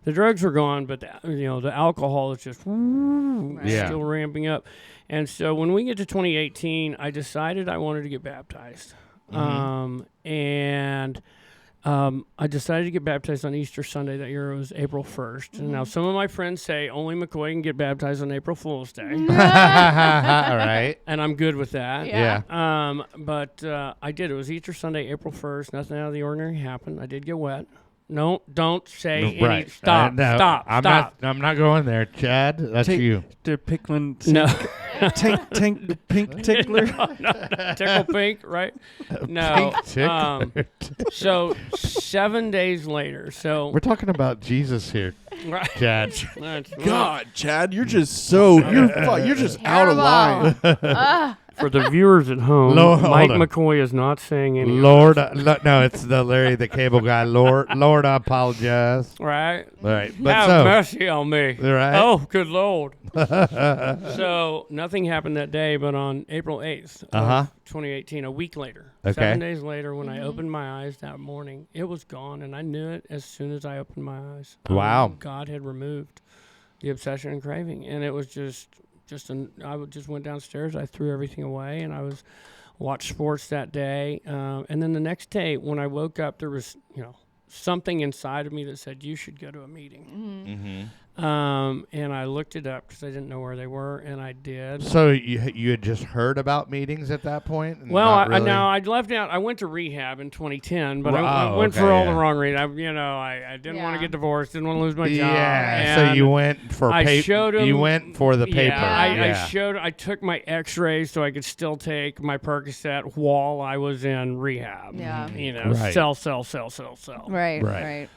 The drugs were gone, but the alcohol is just still ramping up. And so when we get to 2018, I decided I wanted to get baptized. And I decided to get baptized on Easter Sunday. That year it was April 1st. And now some of my friends say only McCoy can get baptized on April Fool's Day. All right. And I'm good with that. Yeah. But I did. It was Easter Sunday, April 1st. Nothing out of the ordinary happened. I did get wet. No, don't say any. Right. Stop. No, Stop. I'm not going there, Chad. That's you. The Pickland. No. Tank the pink tickler. no, tickle pink, right? No. So 7 days later. So We're talking about Jesus here, right. Chad. God, Chad, you're just so you're just out of line. For the viewers at home, Lord, Mike hold on. McCoy is not saying any. Lord, no, it's the Larry the Cable Guy. Lord, I apologize. Right? Right, but Have mercy on me. Right. Oh, good Lord. So nothing happened that day, but on April 8th, of 2018, a week later, 7 days later, when I opened my eyes that morning, it was gone, and I knew it as soon as I opened my eyes. Wow. God had removed the obsession and craving, and it was I just went downstairs, I threw everything away, and I watched sports that day. And then the next day, when I woke up, there was, something inside of me that said, you should go to a meeting. And I looked it up because I didn't know where they were, and I did. So you had just heard about meetings at that point? And Well, not really? I left out. I went to rehab in 2010, but I went for all the wrong reasons. I didn't want to get divorced, didn't want to lose my job. Yeah, so you went for paper. You went for the paper. I took my X-rays so I could still take my Percocet while I was in rehab. Yeah. Right. Sell. Right.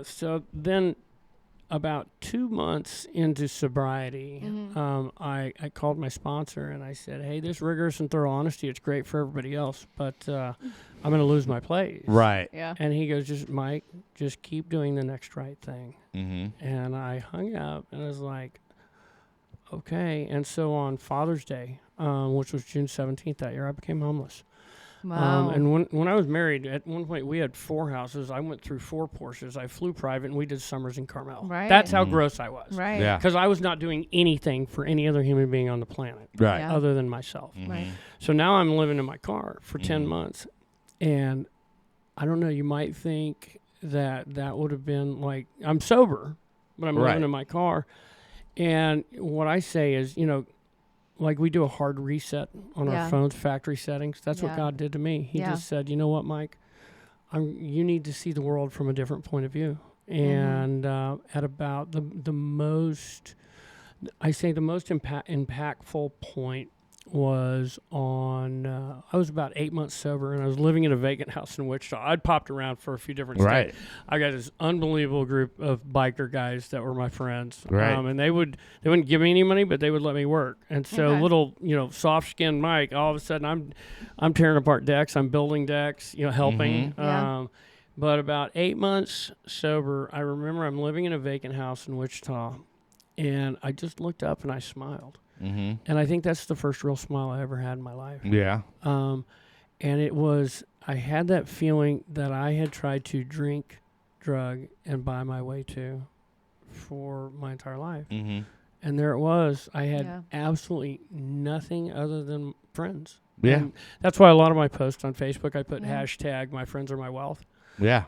So then about 2 months into sobriety, I called my sponsor and I said, hey, this rigorous and thorough honesty, it's great for everybody else, but I'm going to lose my place. Right. Yeah. And he goes, Mike, just keep doing the next right thing. And I hung up and I was like, okay. And so on Father's Day, which was June 17th that year, I became homeless. Wow. And when I was married, at one point we had 4 houses. I went through 4 Porsches. I flew private, and we did summers in Carmel. Right. That's how gross I was. Right. Yeah. Because I was not doing anything for any other human being on the planet. Right. Yeah. Other than myself. Right. So now I'm living in my car for 10 months. And I don't know, you might think that would have been like, I'm sober, but I'm living in my car. And what I say is, like we do a hard reset on our phones, factory settings. That's what God did to me. He just said, you know what, Mike? You need to see the world from a different point of view. And at about the most impactful point was on, I was about 8 months sober, and I was living in a vacant house in Wichita. I'd popped around for a few different states. I got this unbelievable group of biker guys that were my friends. And they wouldn't give me any money, but they would let me work. And so little, soft-skinned Mike, all of a sudden I'm tearing apart decks, I'm building decks, helping. But about 8 months sober, I remember I'm living in a vacant house in Wichita, and I just looked up and I smiled. And I think that's the first real smile I ever had in my life. Yeah. And it was, I had that feeling that I had tried to drink, drug, and buy my way to for my entire life. And there it was. I had absolutely nothing other than friends. Yeah. And that's why a lot of my posts on Facebook, I put hashtag my friends are my wealth. Yeah.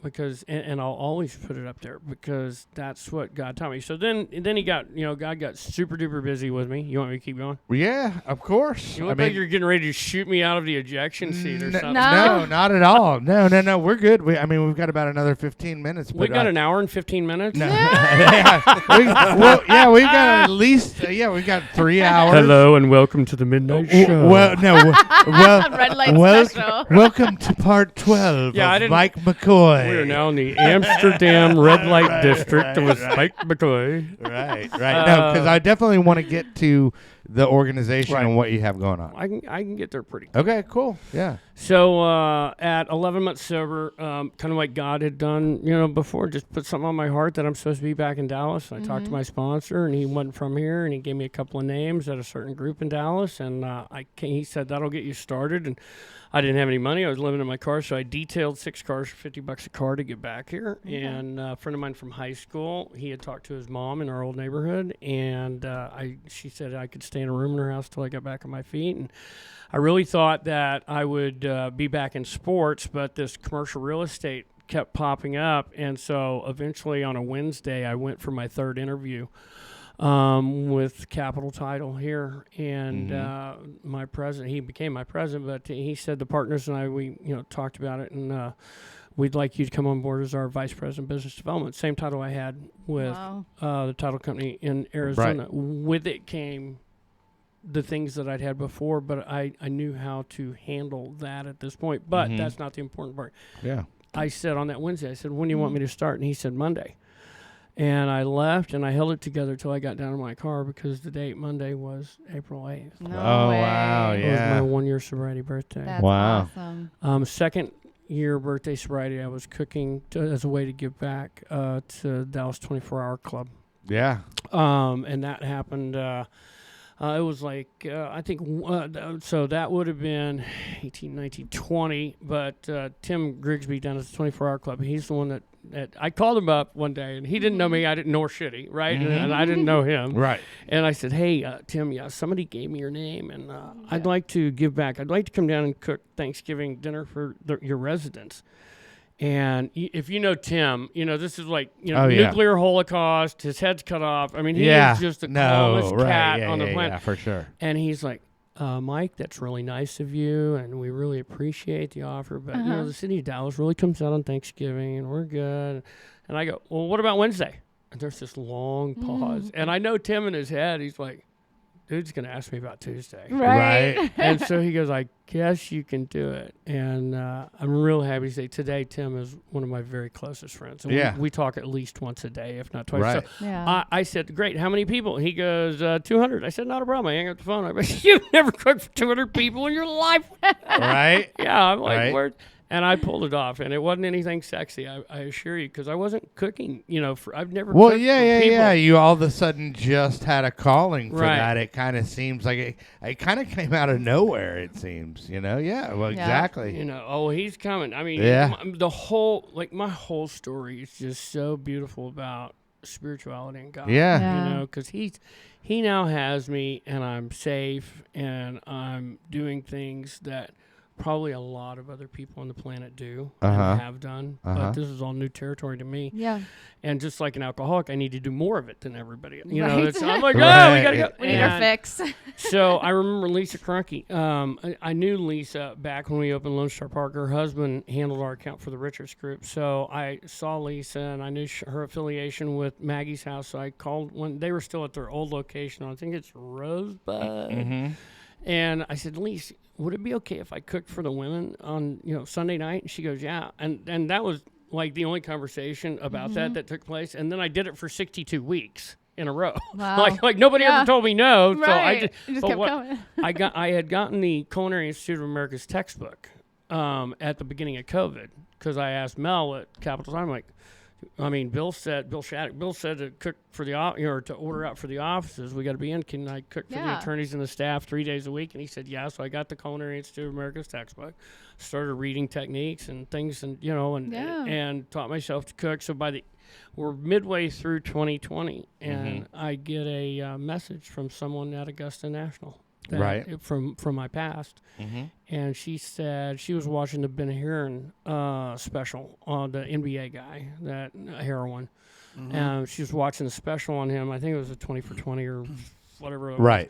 Because and I'll always put it up there because that's what God taught me. So then he got, God got super duper busy with me. You want me to keep going? Yeah, of course. You look like you're getting ready to shoot me out of the ejection seat or something. No, not at all. No. We're good. We've got about another 15 minutes. We've got an hour and 15 minutes? No. Yeah, we've got at least, we've got 3 hours. Hello and welcome to the Midnight Show. Red light special. Welcome to part 12 of Mike McCoy. We are now in the Amsterdam red light district with Mike McCoy. Right. No, because I definitely want to get to the organization and what you have going on. I can get there pretty quick. Okay, cool. Yeah. So at 11 months sober, kind of like God had done, before, just put something on my heart that I'm supposed to be back in Dallas. I talked to my sponsor, and he wasn't from here, and he gave me a couple of names at a certain group in Dallas, and he said, that'll get you started. And I didn't have any money. I was living in my car, so I detailed 6 cars for $50 a car to get back here. Okay. And a friend of mine from high school, he had talked to his mom in our old neighborhood, and she said I could stay in a room in her house till I got back on my feet. And I really thought that I would be back in sports, but this commercial real estate kept popping up, and so eventually on a Wednesday, I went for my 3rd interview with Capital Title here, and my president, he became my president, but he said the partners and I, we talked about it, and we'd like you to come on board as our vice president of business development. Same title I had with the title company in Arizona. Right. With it came the things that I'd had before, but I knew how to handle that at this point. But that's not the important part. Yeah. I said on that Wednesday, I said, when do you want me to start? And he said, Monday. And I left, and I held it together till I got down in my car because the date Monday was April 8th. No way. Wow, yeah. It was my 1-year sobriety birthday. That's awesome. 2nd year birthday sobriety, I was cooking as a way to give back to Dallas 24-Hour Club. Yeah. And that happened... it was like, I think, so that would have been 18, 19, 20, but Tim Grigsby down at the 24-Hour Club, he's the one that I called him up one day, and he didn't know me, I didn't, nor should he, right? And I didn't know him. Right. And I said, hey, Tim, somebody gave me your name, and I'd like to give back. I'd like to come down and cook Thanksgiving dinner for your residents. And if you know Tim, this is like, nuclear holocaust, his head's cut off. I mean, he is just the calmest cat on the planet. Yeah, for sure. And he's like, Mike, that's really nice of you, and we really appreciate the offer, but, the city of Dallas really comes out on Thanksgiving, and we're good. And I go, well, what about Wednesday? And there's this long pause. And I know Tim in his head, he's like, dude's going to ask me about Tuesday. Right. And so he goes, I guess you can do it. And I'm real happy to say today Tim is one of my very closest friends. And we talk at least once a day, if not twice. Right. So I said, great, how many people? He goes, 200. I said, not a problem. I hang up the phone. I go, you've never cooked for 200 people in your life. Right. Yeah, I'm like, where? And I pulled it off, and it wasn't anything sexy, I assure you, because I wasn't cooking, I've never cooked for people. You all of a sudden just had a calling for that. It kind of seems like it kind of came out of nowhere, it seems, Yeah, well, exactly. He's coming. I mean, my whole story is just so beautiful about spirituality and God. Yeah. Because he now has me, and I'm safe, and I'm doing things that probably a lot of other people on the planet do and have done, but this is all new territory to me. Yeah. And just like an alcoholic, I need to do more of it than everybody. I'm like, we gotta go. We need our fix. So I remember Lisa Cronky. I knew Lisa back when we opened Lone Star Park. Her husband handled our account for the Richards Group. So I saw Lisa, and I knew her affiliation with Maggie's house. So I called when they were still at their old location. I think it's Rosebud. And I said, Lisa, would it be okay if I cooked for the women on, Sunday night? And she goes, yeah. And that was like the only conversation about that took place. And then I did it for 62 weeks in a row. Wow. like nobody ever told me no. Right. So You just kept going. I had gotten the Culinary Institute of America's textbook at the beginning of COVID, because I asked Mel at Capital Time, Bill said to cook for the or to order out for the offices. We got to be in. Can I cook for the attorneys and the staff 3 days a week? And he said, yeah. So I got the Culinary Institute of America's textbook, started reading techniques and things, and taught myself to cook. So we're midway through 2020, and I get a message from someone at Augusta National. from my past. And she said she was watching the Ben Heron special on the NBA guy, that heroin. She was watching the special on him. I think it was a 20 for 20 or whatever it was.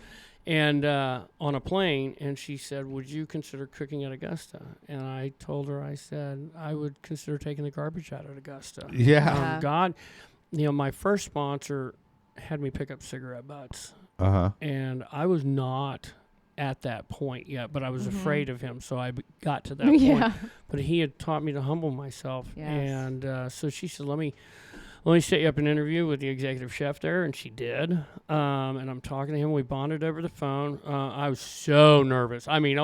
And on a plane, and she said, would you consider cooking at Augusta? And I told her, I said, I would consider taking the garbage out at Augusta. God, my first sponsor had me pick up cigarette butts. And I was not at that point yet, but I was afraid of him, so I got to that point. But he had taught me to humble myself. And so she said, let me set you up an interview with the executive chef there, and she did. And I'm talking to him. We bonded over the phone. I was so nervous. I mean,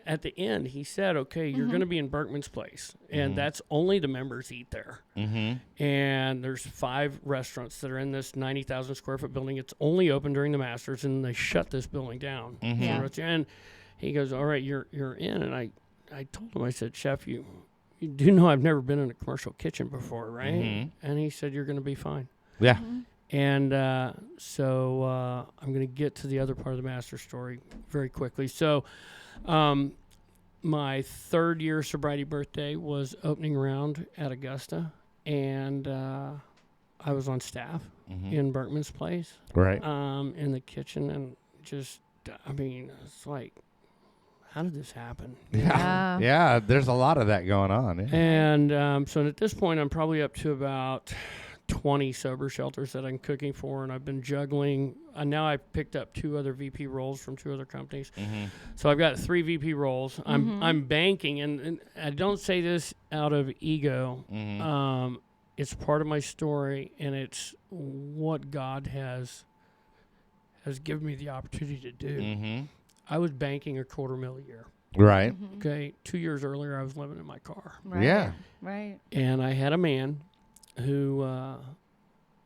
at the end, he said, okay, you're going to be in Berkman's place, and that's only the members eat there. And there's 5 restaurants that are in this 90,000 square foot building. It's only open during the Masters, and they shut this building down. And he goes, all right, you're in. And I told him, I said, Chef, you do know I've never been in a commercial kitchen before, right? And he said, you're going to be fine. And so I'm going to get to the other part of the master story very quickly. So my 3rd year sobriety birthday was opening round at Augusta, and I was on staff in Berkman's place, in the kitchen, and just, I mean, it's like, how did this happen? Yeah, there's a lot of that going on. And so at this point, I'm probably up to about 20 sober shelters that I'm cooking for, and I've been juggling. Now I've picked up 2 other VP roles from 2 other companies. So I've got 3 VP roles. I'm banking, and I don't say this out of ego. It's part of my story, and it's what God has given me the opportunity to do. I was banking $250,000 a year. Okay. 2 years earlier, I was living in my car. And I had a man who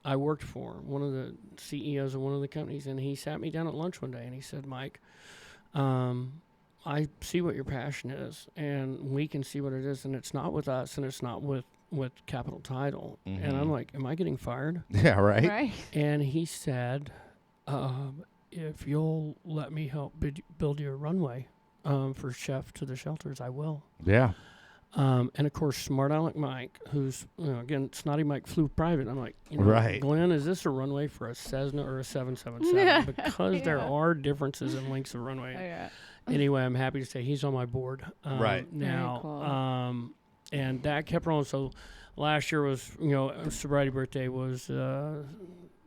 I worked for, one of the CEOs of one of the companies, and he sat me down at lunch one day, and he said, Mike, I see what your passion is, and we can see what it is, and it's not with us, and it's not with Capital Title. And I'm like, am I getting fired? And he said, if you'll let me help build you a runway for chef to the shelters, I will. And of course, Smart Aleck Mike, who's, again, Snotty Mike flew private. I'm like, Glenn, is this a runway for a Cessna or a 777? Because there are differences in lengths of runway. Anyway, I'm happy to say he's on my board now. Cool. And that kept rolling. So last year was, sobriety birthday was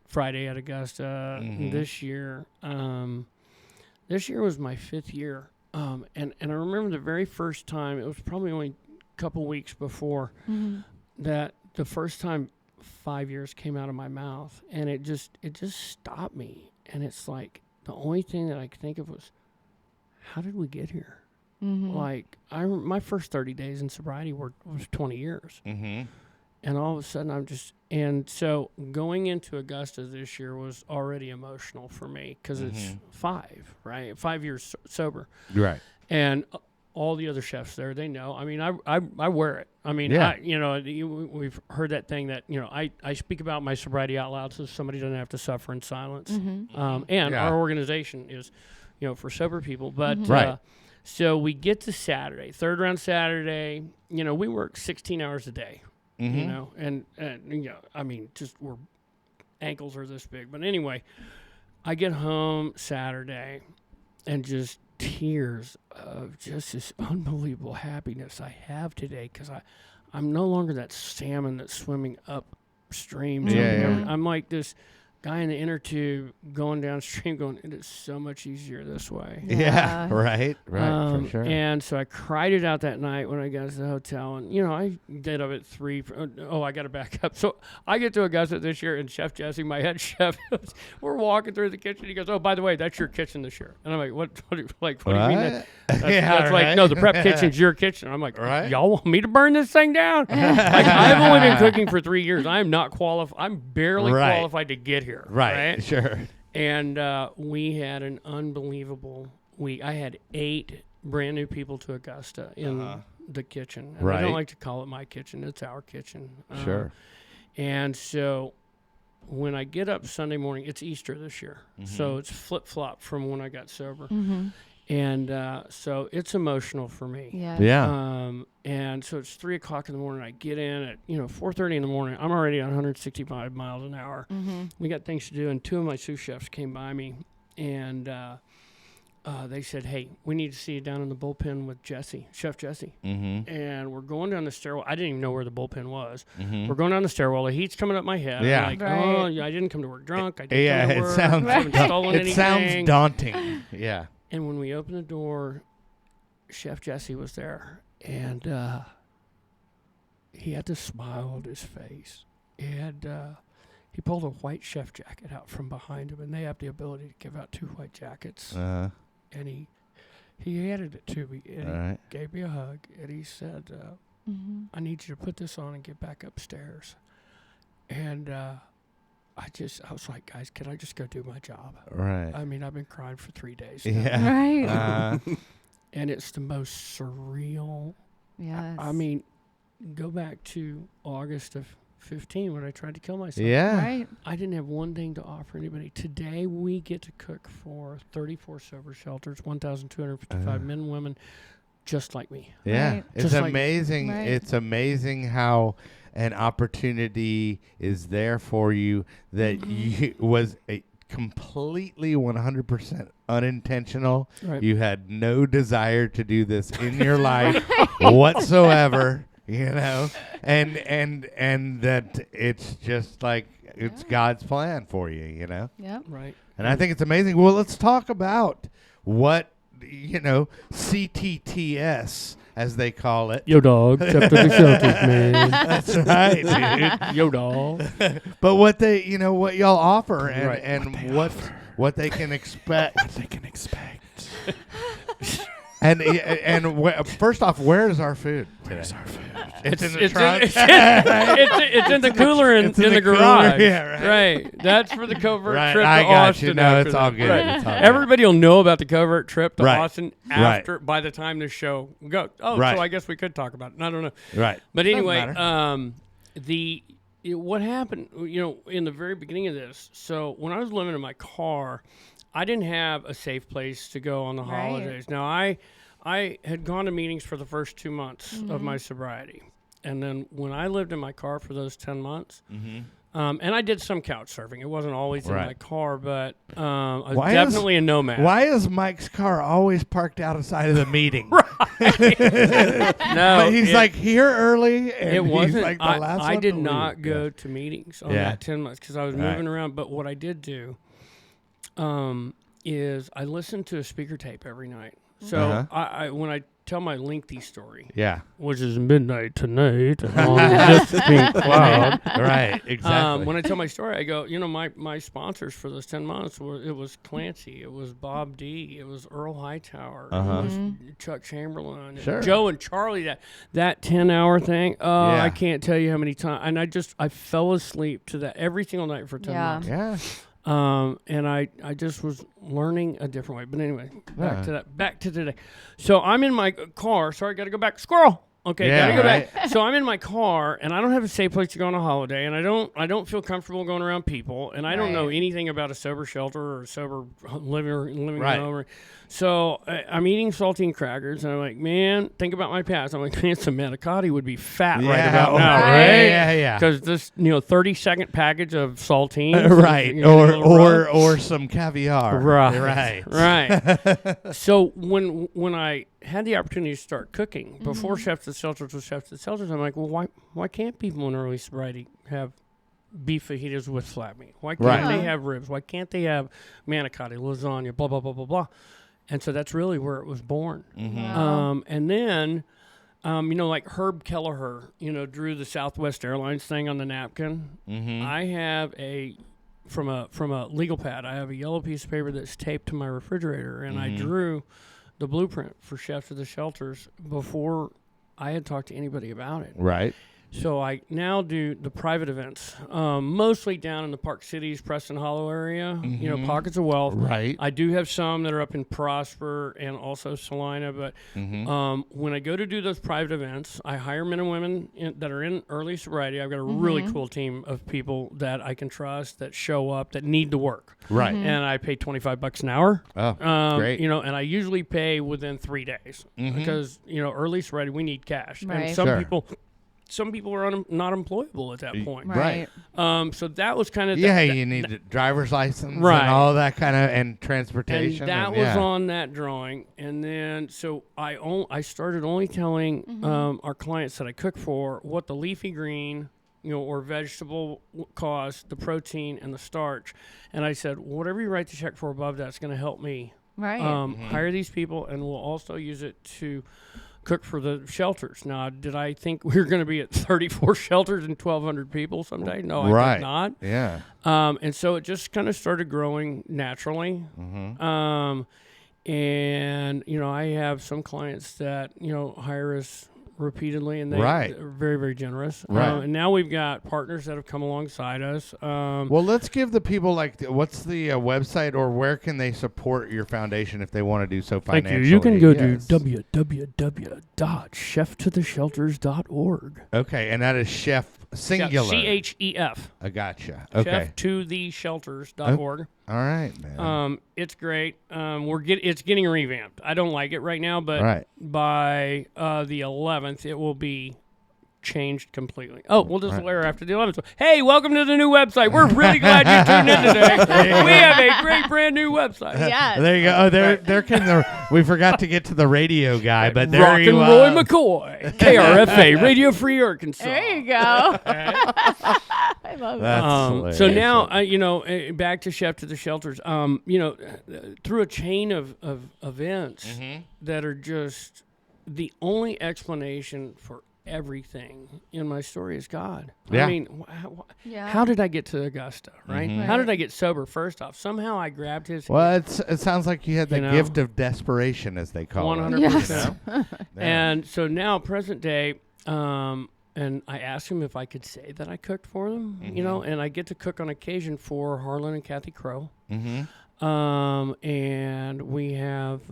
Friday at Augusta. This year was my 5th year. And I remember the very first time, it was probably only a couple weeks before, that the first time 5 years came out of my mouth, and it just stopped me. And it's like, the only thing that I could think of was, how did we get here? Like, my first 30 days in sobriety was 20 years. And all of a sudden, and so going into Augusta this year was already emotional for me, because it's 5, right? 5 years sober. And all the other chefs there, they know. I mean, I wear it. I mean, we've heard that thing that, I speak about my sobriety out loud so somebody doesn't have to suffer in silence. And our organization is, for sober people. But so we get to Saturday, 3rd round Saturday. We work 16 hours a day. And I mean, just we're ankles are this big. But anyway, I get home Saturday and just tears of just this unbelievable happiness I have today, because I'm no longer that salmon that's swimming upstream. I'm like this guy in the inner tube going downstream going, it is so much easier this way. Right, for sure. And so I cried it out that night when I got to the hotel, and I get up at 3. I got to back up. So I get to Augusta this year, and Chef Jesse, my head chef, we're walking through the kitchen. He goes, "Oh, by the way, that's your kitchen this year." And I'm like, "What do you mean? That's like, no, the prep kitchen's your kitchen." I'm like, "Y'all want me to burn this thing down?" Like, I've only been cooking for 3 years. I'm not qualified. I'm barely qualified to get here. Right? Sure. And we had an unbelievable week. I had 8 brand new people to Augusta in the kitchen. And I don't like to call it my kitchen. It's our kitchen. Sure. And so when I get up Sunday morning, it's Easter this year, so it's flip-flop from when I got sober. And so it's emotional for me. Yeah. And so it's 3 o'clock in the morning. I get in at 4:30 in the morning. I'm already at 165 miles an hour. We got things to do, and 2 of my sous chefs came by me, and they said, "Hey, we need to see you down in the bullpen with Chef Jesse." And we're going down the stairwell. I didn't even know where the bullpen was. We're going down the stairwell. The heat's coming up my head. Yeah. I'm like, Right. oh, I didn't come to work drunk. I didn't come to work. I haven't stolen It sounds anything. daunting. Yeah. And when we opened the door, Chef Jesse was there, and he had this smile on his face. And he pulled a white chef jacket out from behind him, and they have the ability to give out 2 white jackets. And he handed it to me, and he gave me a hug, and he said, I need you to put this on and get back upstairs. And I was like, guys, can I just go do my job? Right. I mean, I've been crying for 3 days now. Yeah. Right. And it's the most surreal. Yes. I mean, go back to August of 15 when I tried to kill myself. Yeah. Right. I didn't have one thing to offer anybody. Today, we get to cook for 34 sober shelters, 1,255 men and women just like me. Yeah. Right. It's Just like- amazing. Right. It's amazing how an opportunity is there for you that you was a completely 100% unintentional. Right. You had no desire to do this in your life whatsoever, and that it's just like it's God's plan for you, Yep. Right. And I think it's amazing. Well, let's talk about what CTTS, as they call it. Yo, dog. Chef to the shelters, man. That's right, dude. Yo, dog. But what they, what y'all offer and, Right. and what they can expect. What they can expect. And first off, where is our food? Where's our food? It's in the trunk. It's in the cooler in the cooler, garage. yeah, right. That's for the covert Right, trip to I got Austin. you. No, after it's all that. good. Right. It's all good. Everybody will know about the covert trip to Right. Austin Right. after by the time the show goes. Oh, Right. so I guess we could talk about it. I don't know. Right. But anyway, matter. what happened, in the very beginning of this, so when I was living in my car, I didn't have a safe place to go on the Right. holidays. Now, I had gone to meetings for the first 2 months of my sobriety. And then when I lived in my car for those 10 months, and I did some couch surfing. It wasn't always in Right. my car, but I was Why definitely a nomad. Why is Mike's car always parked outside of the meeting? No, But he's like here early, and it wasn't. he's like the last I one did to not leave. go to meetings on Yeah. that 10 months because I was Right. moving around. But what I did do is I listened to a speaker tape every night. So I when I tell my lengthy story, Yeah. which is midnight tonight on this pink cloud. Right. Exactly. When I tell my story, I go, my sponsors for those 10 months it was Clancy, it was Bob D, it was Earl Hightower, it was Chuck Chamberlain, Sure. Joe and Charlie. That 10-hour thing. Oh, Yeah. I can't tell you how many times. And I fell asleep to that every single night for 10 months. yeah. And I just was learning a different way. But anyway, back to today. So I'm in my car. Sorry, got to go back. Squirrel. Okay, Yeah, gotta go right. back. So I'm in my car, and I don't have a safe place to go on a holiday, and I don't feel comfortable going around people, and I don't know Right. anything about a sober shelter or a sober living Right. home. So I'm eating saltine crackers, and I'm like, man, think about my past. I'm like, man, some manicotti would be fat right Yeah, about now, right. right? Yeah. Because this 30-second package of saltines, Right. you know, a little rough. Or some caviar. Right. Right. So when I had the opportunity to start cooking before Chef to the Shelters was Chef to the Shelters, I'm like, well, why can't people in early sobriety have beef fajitas with flat meat? Why can't Right. they have ribs? Why can't they have manicotti, lasagna, blah blah blah blah blah? And so that's really where it was born. Wow. And then, like 𝐓𝐇𝐈𝐒, drew the Southwest Airlines thing on the napkin. I have from a legal pad, I have a yellow piece of paper that's taped to my refrigerator, and I drew the blueprint for Chef to the Shelters before I had talked to anybody about it. Right. So I now do the private events, mostly down in the Park Cities, Preston Hollow area, pockets of wealth. Right. I do have some that are up in Prosper and also Salina, but when I go to do those private events, I hire men and women that are in early sobriety. I've got a really cool team of people that I can trust, that show up, that need the work. Right. And I pay $25 an hour. Oh, great. And I usually pay within 3 days because, early sobriety, we need cash. Right. And Sure. some people are not employable at that point. Right. So that was kind of you need a driver's license Right. and all that kind of and transportation. and that was on that drawing. And then so I started only telling our clients that I cook for what the leafy green, or vegetable cost, the protein and the starch. And I said, whatever you write the check for above that's going to help me Right. hire these people, and we'll also use it to cook for the shelters. Now, did I think we were going to be at 34 shelters and 1,200 people someday? No, I did not. Yeah. And so it just kind of started growing naturally. And, I have some clients that, hire us repeatedly, and they're very, very generous. Right. And now we've got partners that have come alongside us. Well, let's give the people what's the website, or where can they support your foundation if they want to do so financially? Thank you. You can go to www.cheftotheshelters.org. Okay, and that is chef singular. CHEF. I gotcha. Okay. Cheftotheshelters.org. All right, man. It's great. It's getting revamped. I don't like it right now, but by the 11th, it will be changed completely. Oh, we'll just wear after the 11th. Hey, welcome to the new website. We're really glad you tuned in today. We have a great brand new website. Yes. There you go. Oh, there came we forgot to get to the radio guy, but there Rock you and Roy McCoy, KRFA, Radio Free Arkansas. There you go. I love it. That's hilarious. So now, back to Chef to the Shelters. Through a chain of events that are just the only explanation for everything in my story is God. Yeah. I mean, how did I get to Augusta, right? How did I get sober? First off, somehow I grabbed his. Well, it sounds like you had the gift of desperation, as they call 100%. it. And so now, present day, and I asked him if I could say that I cooked for them, and I get to cook on occasion for Harlan and Kathy Crow. And we have,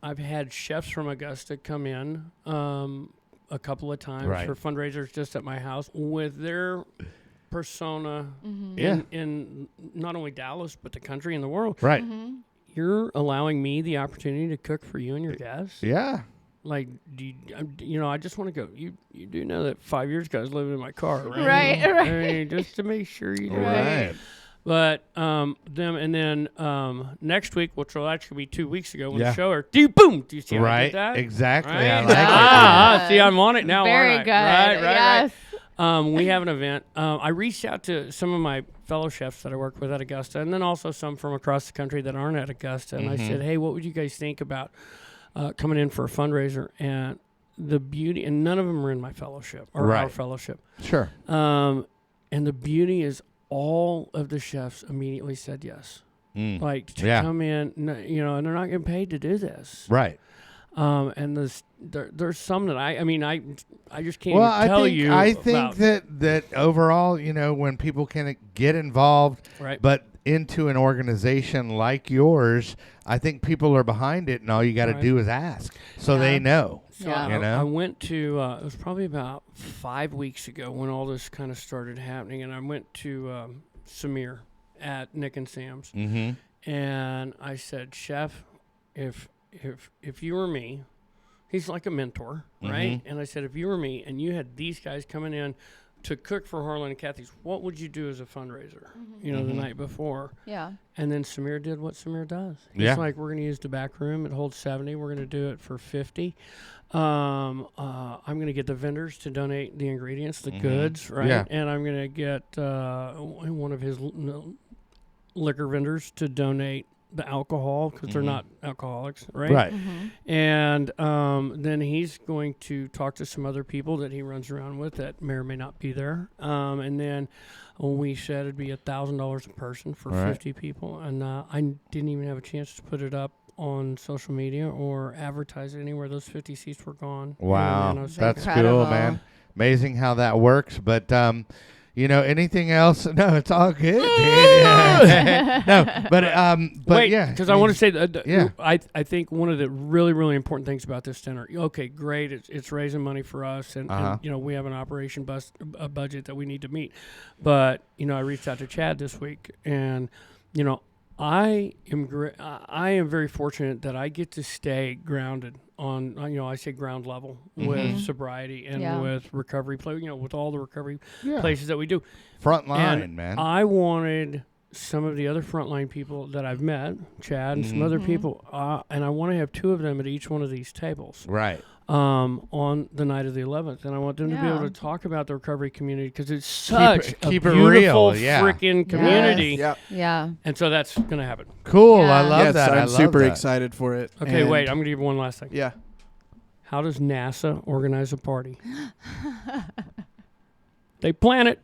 I've had chefs from Augusta come in a couple of times for fundraisers just at my house with their persona in not only Dallas, but the country and the world. Right. You're allowing me the opportunity to cook for you and your guests? Yeah. Like, I just want to go. You do know that 5 years ago I was living in my car, right? Right. I mean, just to make sure you do. Right. But next week, which will actually be 2 weeks ago when the show aired, do you see how I did that? Exactly. Right? I like it. See, I'm on it now. Very aren't good. I? Right. Yes. We have an event. I reached out to some of my fellow chefs that I work with at Augusta, and then also some from across the country that aren't at Augusta. And I said, hey, what would you guys think about coming in for a fundraiser? And the beauty, and none of them are in my fellowship or our fellowship. Sure. And the beauty is all of the chefs immediately said yes. Like to come in, and they're not getting paid to do this. Right. And there's some that I just can't even tell you. I think that overall, when people can get involved, but into an organization like yours, I think people are behind it, and all you got to do is ask, so they know. So I went to, it was probably about 5 weeks ago when all this kind of started happening, and I went to Samir at Nick and Sam's, and I said, Chef, if you were me, he's like a mentor, right? And I said, if you were me and you had these guys coming in to cook for Harlan and Kathy's, what would you do as a fundraiser, the night before? Yeah. And then Samir did what Samir does. He's like, we're going to use the back room. It holds 70. We're going to do it for 50. I'm going to get the vendors to donate the ingredients, the goods, right? Yeah. And I'm going to get one of his liquor vendors to donate the alcohol because they're not alcoholics, right? Right. And then he's going to talk to some other people that he runs around with that may or may not be there. And then we said it'd be $1,000 a person for 50 people. And I didn't even have a chance to put it up on social media or advertise it anywhere. Those 50 seats were gone. Wow, And, that's incredible. cool, man. Amazing how that works. But anything else? No, it's all good. No, but wait, yeah, because I want to say that yeah. I think one of the really, really important things about this center. Okay, great, it's raising money for us, and we have an operation budget that we need to meet. But I reached out to Chad this week, and I am very fortunate that I get to stay grounded on, I say ground level with sobriety and with recovery, with all the recovery places that we do. Frontline, man. I wanted some of the other frontline people that I've met, Chad and some other people, and I want to have 2 of them at each one of these tables. Right. On the night of the 11th, and I want them to be able to talk about the recovery community because it's such a keep it beautiful real, yeah. freaking community. Yep. Yeah. And so that's going to happen. Cool. Yeah. I love Yes, that. I'm I love super that. excited for it. Okay, And- wait. I'm going to give you one last thing. Yeah. How does NASA organize a party? They plan it.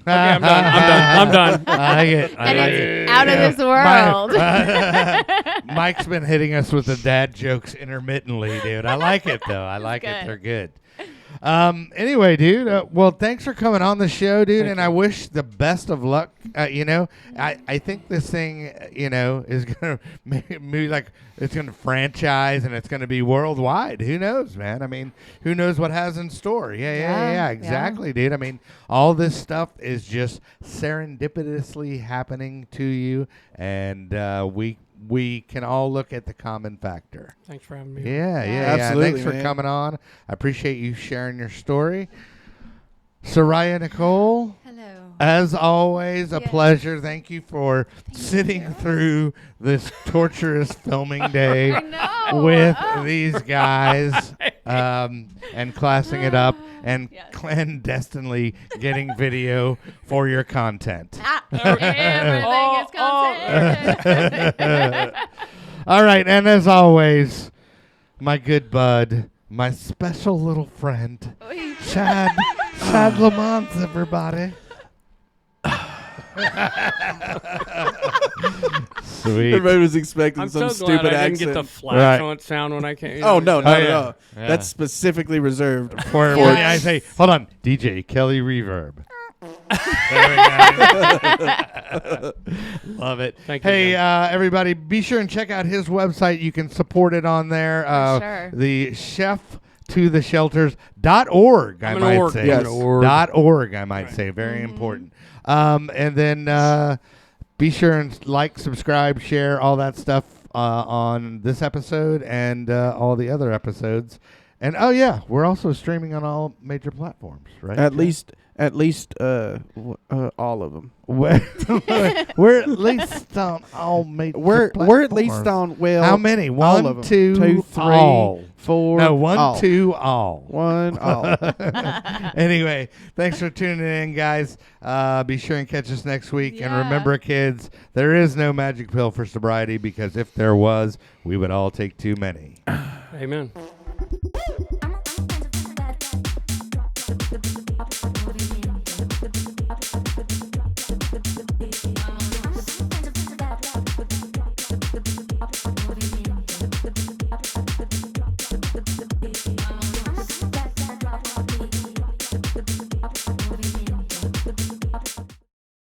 Okay, I'm done. I like it. And it's out of this world. Mike's been hitting us with the dad jokes intermittently, dude. I like it, though. I like it. good. They're good. Anyway, dude, well, thanks for coming on the show, dude, and I wish the best of luck. I think this thing, is going to maybe like it's going to franchise and it's going to be worldwide. Who knows, man? I mean, who knows what has in store? Yeah, exactly, dude. I mean, all this stuff is just serendipitously happening to you, and we can all look at the common factor. Thanks for having me. Yeah. Absolutely, Thanks for man. coming on. I appreciate you sharing your story. Soraya Nicole, Hello. as always, a Yeah. pleasure. Thank you for sitting through this torturous filming day with these guys and classing it up and Yes. clandestinely getting video for your content. Everything is content. All right, and as always, my good bud, my special little friend, Chad Lamont, everybody. Sweet. Everybody was expecting I'm some so glad stupid I didn't accent. get the flash Right. on sound when I came. Oh, no, not at yeah. all. Yeah. That's specifically reserved. For Yeah. when I say, hold on, DJ Kelly Reverb. There we go. Love it. Thank you, Hey, everybody, be sure and check out his website. You can support it on there. sure. The cheftotheshelters.org, I I'm an might org. say. Yes. .org, I might say. Very important. And then be sure and like, subscribe, share, all that stuff on this episode and all the other episodes. And, oh, yeah, we're also streaming on all major platforms, right? At least all of them. We're at least on all major We're at least platforms. on How many? all One, of them. two, 2, 3, all. 4. No, one, all. 2, all. 1, all. Anyway, thanks for tuning in, guys. Be sure and catch us next week. And Yeah. remember, kids, there is no magic pill for sobriety because if there was, we would all take too many. Amen.